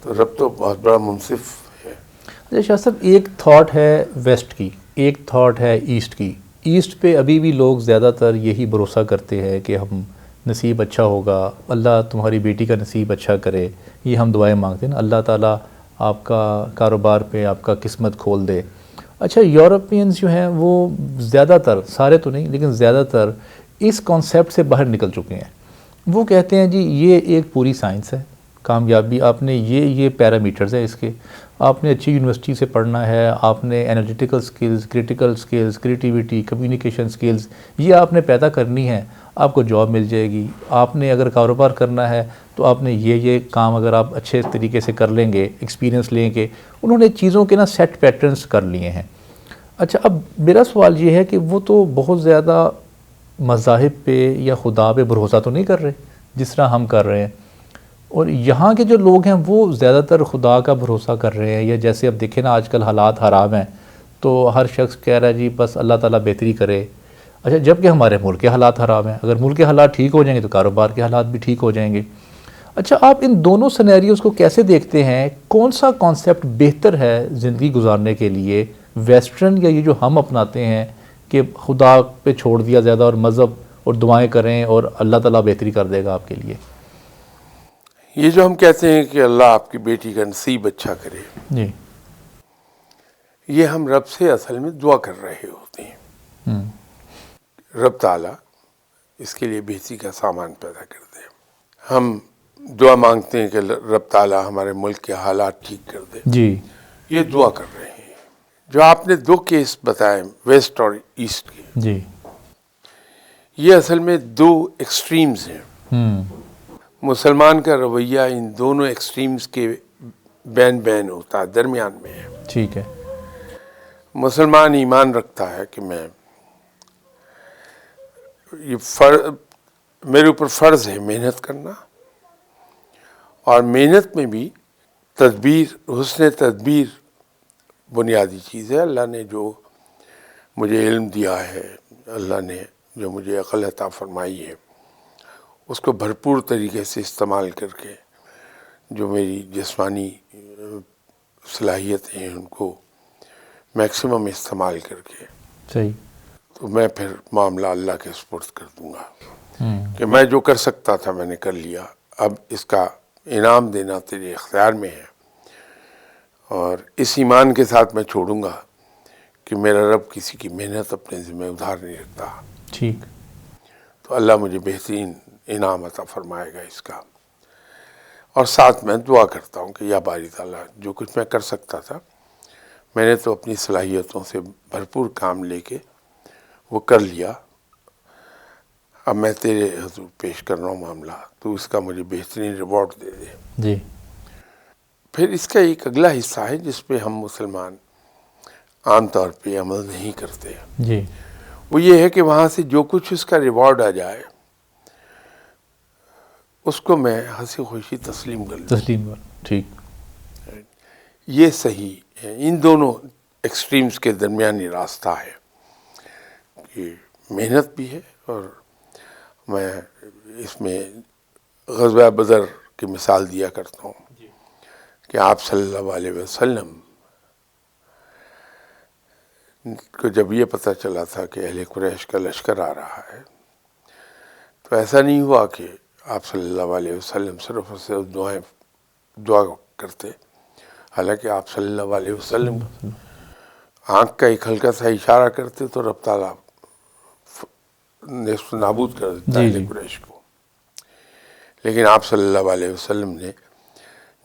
Speaker 2: تو رب تو بہت بڑا منصف ہے۔
Speaker 1: اچھا شاہ صاحب، ایک تھاٹ ہے ویسٹ کی، ایک تھاٹ ہے ایسٹ کی۔ ایسٹ پہ ابھی بھی لوگ زیادہ تر یہی بھروسہ کرتے ہیں کہ ہم نصیب اچھا ہوگا، اللہ تمہاری بیٹی کا نصیب اچھا کرے، یہ ہم دعائیں مانگتے ہیں، اللہ تعالیٰ آپ کا کاروبار پہ آپ کا قسمت کھول دے۔ اچھا، یورپینز جو ہیں وہ زیادہ تر، سارے تو نہیں لیکن زیادہ تر اس کانسیپٹ سے باہر نکل چکے ہیں۔ وہ کہتے ہیں جی یہ ایک پوری سائنس ہے، کامیابی آپ نے یہ پیرامیٹرز ہیں اس کے، آپ نے اچھی یونیورسٹی سے پڑھنا ہے، آپ نے analytical skills, critical skills, creativity, communication skills یہ آپ نے پیدا کرنی ہے، آپ کو جاب مل جائے گی، آپ نے اگر کاروبار کرنا ہے تو آپ نے یہ کام اگر آپ اچھے طریقے سے کر لیں گے، ایکسپیرینس لیں گے. انہوں نے چیزوں کے نا سیٹ پیٹرنز کر لیے ہیں. اچھا اب میرا سوال یہ ہے کہ وہ تو بہت زیادہ مذاہب پہ یا خدا پہ بھروسہ تو نہیں کر رہے جس طرح ہم کر رہے ہیں، اور یہاں کے جو لوگ ہیں وہ زیادہ تر خدا کا بھروسہ کر رہے ہیں. یا جیسے اب دیکھیں نا آج کل حالات حرام ہیں تو ہر شخص کہہ رہا ہے جی بس اللہ تعالیٰ بہتری کرے. اچھا جب کہ ہمارے ملک کے حالات حرام ہیں، اگر ملک کے حالات ٹھیک ہو جائیں گے تو کاروبار کے حالات بھی ٹھیک ہو جائیں گے. اچھا آپ ان دونوں سینیریوز کو کیسے دیکھتے ہیں؟ کون سا کانسیپٹ بہتر ہے زندگی گزارنے کے لیے، ویسٹرن یا یہ جو ہم اپناتے ہیں کہ خدا پہ چھوڑ دیا زیادہ اور مذہب اور دعائیں کریں اور اللہ تعالیٰ بہتری کر دے گا آپ کے لیے؟
Speaker 2: یہ جو ہم کہتے ہیں کہ اللہ آپ کی بیٹی کا نصیب اچھا کرے،
Speaker 1: جی.
Speaker 2: یہ ہم رب سے اصل میں دعا کر رہے ہوتے ہیں.
Speaker 1: ہوں.
Speaker 2: رب تعالیٰ اس کے لیے بہتری کا سامان پیدا کر دے. ہم دعا مانگتے ہیں کہ رب تعالیٰ ہمارے ملک کے حالات ٹھیک کر دے.
Speaker 1: جی.
Speaker 2: یہ دعا کر رہے ہیں. جو آپ نے دو کیس بتائے ویسٹ اور ایسٹ کے،
Speaker 1: جی.
Speaker 2: یہ اصل میں دو ایکسٹریمز ہیں.
Speaker 1: ہوں.
Speaker 2: مسلمان کا رویہ ان دونوں ایکسٹریمز کے بین ہوتا ہے، درمیان میں ہے.
Speaker 1: ٹھیک ہے.
Speaker 2: مسلمان ایمان رکھتا ہے کہ میں میرے اوپر فرض ہے محنت کرنا، اور محنت میں بھی حسن تدبیر بنیادی چیز ہے. اللہ نے جو مجھے علم دیا ہے، اللہ نے جو مجھے عقل عطا فرمائی ہے، اس کو بھرپور طریقے سے استعمال کر کے جو میری جسمانی صلاحیتیں ہیں ان کو میکسیمم استعمال کر کے
Speaker 1: صحیح.
Speaker 2: تو میں پھر معاملہ اللہ کے سپرد کر دوں گا کہ میں جو کر سکتا تھا میں نے کر لیا، اب اس کا انعام دینا تیرے اختیار میں ہے. اور اس ایمان کے ساتھ میں چھوڑوں گا کہ میرا رب کسی کی محنت اپنے ذمہ ادھار نہیں رکھتا.
Speaker 1: ٹھیک.
Speaker 2: تو اللہ مجھے بہترین انعام عطا فرمائے گا اس کا. اور ساتھ میں دعا کرتا ہوں کہ یا باری تعالیٰ جو کچھ میں کر سکتا تھا میں نے تو اپنی صلاحیتوں سے بھرپور کام لے کے وہ کر لیا. اب میں تیرے حضور پیش کر رہا ہوں معاملہ، تو اس کا مجھے بہترین ریوارڈ دے دے.
Speaker 1: جی.
Speaker 2: پھر اس کا ایک اگلا حصہ ہے جس پہ ہم مسلمان عام طور پہ عمل نہیں کرتے.
Speaker 1: جی.
Speaker 2: وہ یہ ہے کہ وہاں سے جو کچھ اس کا ریوارڈ آ جائے اس کو میں ہنسی خوشی تسلیم کر لوں.
Speaker 1: تسلیم. ٹھیک.
Speaker 2: یہ صحیح ہے. ان دونوں ایکسٹریمز کے درمیانی راستہ ہے کہ محنت بھی ہے. اور میں اس میں غزوہ بدر کی مثال دیا کرتا ہوں کہ آپ صلی اللہ علیہ وسلم کو جب یہ پتہ چلا تھا کہ اہل قریش کا لشکر آ رہا ہے تو ایسا نہیں ہوا کہ آپ صلی اللہ علیہ وسلم صرف اور صرف دعا کرتے. حالانکہ آپ صلی اللہ علیہ وسلم آنکھ کا ایک ہلکا سا اشارہ کرتے تو رب تعالیٰ نیست و نابود کر دیتا ہے اہل قریش کو. لیکن آپ صلی اللہ علیہ وسلم نے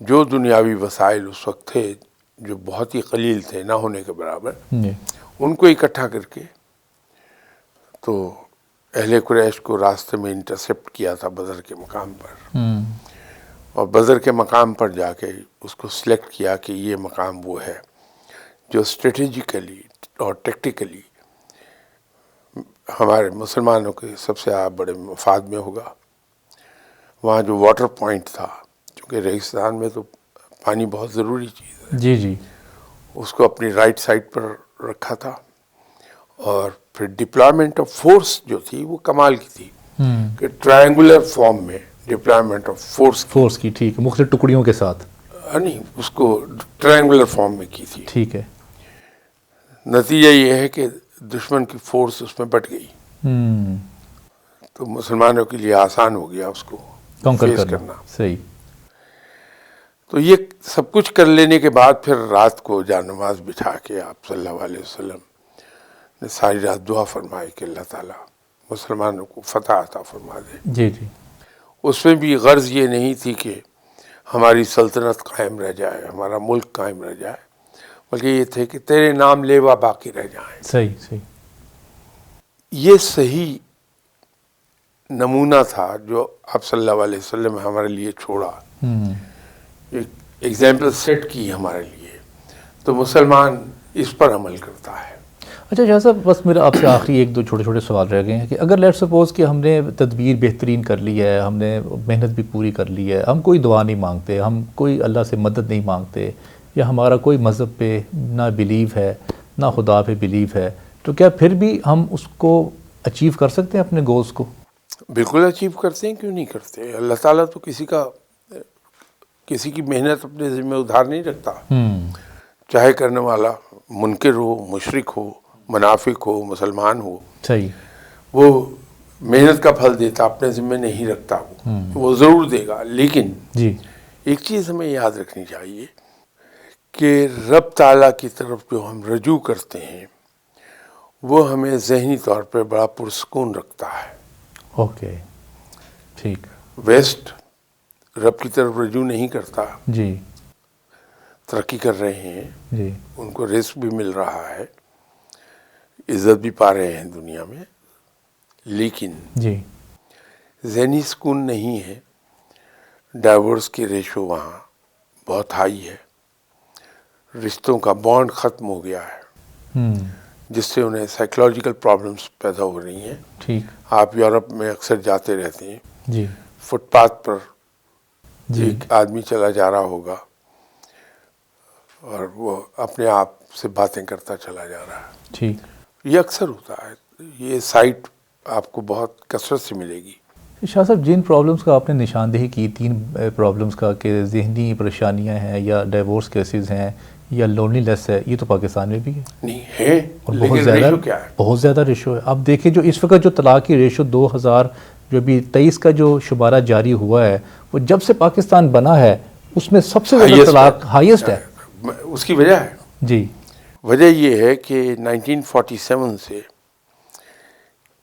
Speaker 2: جو دنیاوی وسائل اس وقت تھے جو بہت ہی قلیل تھے، نہ ہونے کے برابر، ان کو اکٹھا کر کے تو اہل قریش کو راستے میں انٹرسپٹ کیا تھا بدر کے مقام پر. اور بدر کے مقام پر جا کے اس کو سلیکٹ کیا کہ یہ مقام وہ ہے جو اسٹریٹجیکلی اور ٹیکٹیکلی ہمارے مسلمانوں کے سب سے بڑے مفاد میں ہوگا. وہاں جو واٹر پوائنٹ تھا، چونکہ ریگستان میں تو پانی بہت ضروری چیز ہے،
Speaker 1: جی. جی.
Speaker 2: اس کو اپنی رائٹ سائڈ پر رکھا تھا. اور پھر ڈپلائمنٹ آف فورس جو تھی وہ کمال کی تھی کہ ٹرائنگولر فارم میں ڈپلائمنٹ آف فورس
Speaker 1: کی. ٹھیک ہے. مختلف ٹکڑیوں کے ساتھ.
Speaker 2: نہیں، اس کو ٹرائنگولر فارم میں کی تھی.
Speaker 1: ٹھیک ہے.
Speaker 2: نتیجہ یہ ہے کہ دشمن کی فورس اس میں بٹ گئی تو مسلمانوں کے لیے آسان ہو گیا اس کو فیس کرنا.
Speaker 1: صحیح.
Speaker 2: تو یہ سب کچھ کر لینے کے بعد پھر رات کو جان نماز بچھا کے آپ صلی اللہ علیہ وسلم نے ساری رات دعا فرمائی کہ اللہ تعالیٰ مسلمانوں کو فتح عطا فرما دے.
Speaker 1: جی. جی.
Speaker 2: اس میں بھی غرض یہ نہیں تھی کہ ہماری سلطنت قائم رہ جائے، ہمارا ملک قائم رہ جائے، بلکہ یہ تھے کہ تیرے نام لیوا باقی رہ جائیں.
Speaker 1: صحیح. صحیح.
Speaker 2: یہ صحیح نمونہ تھا جو آپ صلی اللہ علیہ وسلم نے ہمارے لیے چھوڑا، ایک ایگزامپل سیٹ کی ہمارے لیے، تو مسلمان اس پر عمل کرتا ہے۔
Speaker 1: اچھا شاہ صاحب، بس میرا آپ سے آخری ایک دو چھوٹے چھوٹے سوال رہ گئے ہیں کہ اگر لیٹ سپوز کہ ہم نے تدبیر بہترین کر لی ہے، ہم نے محنت بھی پوری کر لی ہے، ہم کوئی دعا نہیں مانگتے، ہم کوئی اللہ سے مدد نہیں مانگتے، یا ہمارا کوئی مذہب پہ نہ بلیو ہے نہ خدا پہ بلیو ہے، تو کیا پھر بھی ہم اس کو اچیو کر سکتے ہیں اپنے گولز کو؟
Speaker 2: بالکل اچیو کرتے ہیں، کیوں نہیں کرتے؟ اللہ تعالیٰ تو کسی کی محنت اپنے ذمہ ادھار نہیں رکھتا، چاہے کرنے والا منکر ہو، مشرک ہو، منافق ہو، مسلمان ہو،
Speaker 1: صحیح،
Speaker 2: وہ محنت کا پھل دیتا، اپنے ذمہ نہیں رکھتا، وہ ضرور دے گا۔ لیکن
Speaker 1: جی
Speaker 2: ایک چیز ہمیں یاد رکھنی چاہیے کہ رب تعالیٰ کی طرف جو ہم رجوع کرتے ہیں وہ ہمیں ذہنی طور پہ بڑا پرسکون رکھتا ہے۔
Speaker 1: اوکے، ٹھیک،
Speaker 2: ویسٹ رب کی طرف رجوع نہیں کرتا،
Speaker 1: جی
Speaker 2: ترقی کر رہے ہیں،
Speaker 1: جی
Speaker 2: ان کو رزق بھی مل رہا ہے، عزت بھی پا رہے ہیں دنیا میں، لیکن
Speaker 1: جی
Speaker 2: ذہنی سکون نہیں ہے۔ ڈائیورس کی ریشو وہاں بہت ہائی ہے، رشتوں کا بانڈ ختم ہو گیا ہے، جس سے انہیں سائیکولوجیکل پرابلمس پیدا ہو رہی ہیں۔
Speaker 1: ٹھیک،
Speaker 2: آپ یورپ میں اکثر جاتے رہتے ہیں،
Speaker 1: جی
Speaker 2: فٹ پاتھ پر
Speaker 1: جی
Speaker 2: ایک آدمی چلا جا رہا ہوگا اور وہ اپنے آپ سے باتیں کرتا چلا جا رہا ہے،
Speaker 1: ٹھیک۔
Speaker 2: یہ اکثر ہوتا ہے، یہ سائٹ آپ کو بہت کثرت سے ملے گی۔
Speaker 1: شاہ صاحب، جن پرابلمس کا آپ نے نشاندہی کی، 3 پرابلمس کا کہ ذہنی پریشانیاں ہیں یا ڈیورس کیسز ہیں یا لونلی لیس ہے، یہ تو پاکستان میں بھی ہے
Speaker 2: نہیں ہے،
Speaker 1: اور
Speaker 2: لیکن ریشو کیا ہے؟
Speaker 1: بہت زیادہ ریشو ہے۔ اب دیکھیں جو اس وقت جو طلاق کی ریشو 2023 کا جو شمارہ جاری ہوا ہے، وہ جب سے پاکستان بنا ہے اس میں سب سے زیادہ طلاق ہائیسٹ ہے۔
Speaker 2: اس کی وجہ ہے،
Speaker 1: جی
Speaker 2: وجہ یہ ہے کہ 1947 سے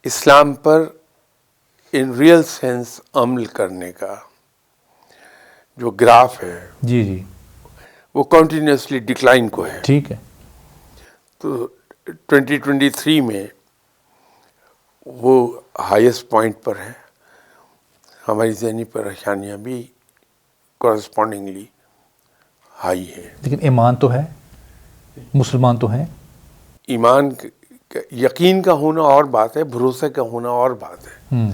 Speaker 2: اسلام پر ان ریئل سینس عمل کرنے کا جو گراف ہے
Speaker 1: جی جی
Speaker 2: وہ کنٹینیوسلی ڈکلائن کو ہے۔
Speaker 1: ٹھیک ہے،
Speaker 2: تو 2023 میں وہ ہائیسٹ پوائنٹ پر ہے۔ ہماری ذہنی پریشانیاں بھی کورسپونڈنگلی ہائی ہے۔
Speaker 1: لیکن ایمان تو ہے، مسلمان تو ہیں۔
Speaker 2: ایمان یقین کا ہونا اور بات ہے، بھروسے کا ہونا اور بات ہے،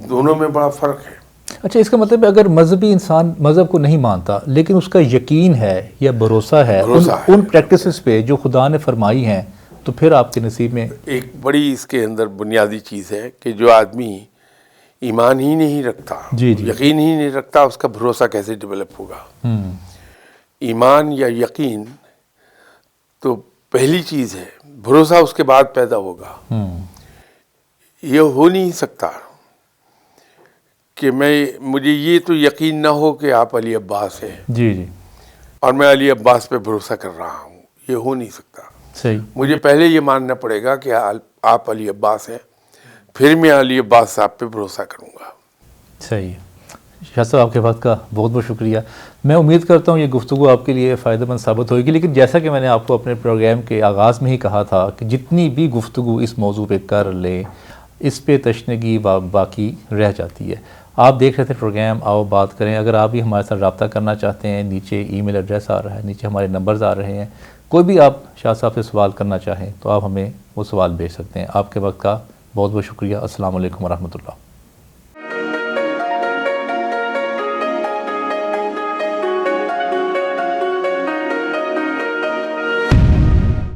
Speaker 2: دونوں میں بڑا فرق ہے۔
Speaker 1: اچھا، اس کا مطلب ہے اگر مذہبی انسان مذہب کو نہیں مانتا لیکن اس کا یقین ہے یا بھروسہ ہے ان پریکٹسز پہ جو خدا نے فرمائی ہیں، تو پھر آپ کے نصیب میں
Speaker 2: ایک بڑی اس کے اندر بنیادی چیز ہے کہ جو آدمی ایمان ہی نہیں رکھتا،
Speaker 1: جی جی
Speaker 2: یقین ہی نہیں رکھتا، اس کا بھروسہ کیسے ڈیولپ ہوگا؟ ایمان یا یقین تو پہلی چیز ہے، بھروسہ اس کے بعد پیدا ہوگا۔ یہ ہو نہیں سکتا کہ مجھے یہ تو یقین نہ ہو کہ آپ علی عباس ہیں
Speaker 1: جی جی
Speaker 2: اور میں علی عباس پہ بھروسہ کر رہا ہوں، یہ ہو نہیں سکتا۔
Speaker 1: صحیح،
Speaker 2: مجھے پہلے یہ ماننا پڑے گا کہ آپ علی عباس ہیں، پھر میں علی عباس صاحب پہ بھروسہ کروں گا۔
Speaker 1: صحیح۔ شاہ صاحب، آپ کے وقت کا بہت بہت شکریہ۔ میں امید کرتا ہوں یہ گفتگو آپ کے لیے فائدہ مند ثابت ہوگی، لیکن جیسا کہ میں نے آپ کو اپنے پروگرام کے آغاز میں ہی کہا تھا کہ جتنی بھی گفتگو اس موضوع پہ کر لیں، اس پہ تشنگی باقی رہ جاتی ہے۔ آپ دیکھ رہے تھے پروگرام آؤ بات کریں۔ اگر آپ بھی ہمارے ساتھ رابطہ کرنا چاہتے ہیں، نیچے ای میل ایڈریس آ رہا ہے، نیچے ہمارے نمبرز آ رہے ہیں، کوئی بھی آپ شاہ صاحب سے سوال کرنا چاہیں تو آپ ہمیں وہ سوال بھیج سکتے ہیں۔ آپ کے وقت کا بہت بہت شکریہ۔ السلام علیکم ورحمۃ اللہ۔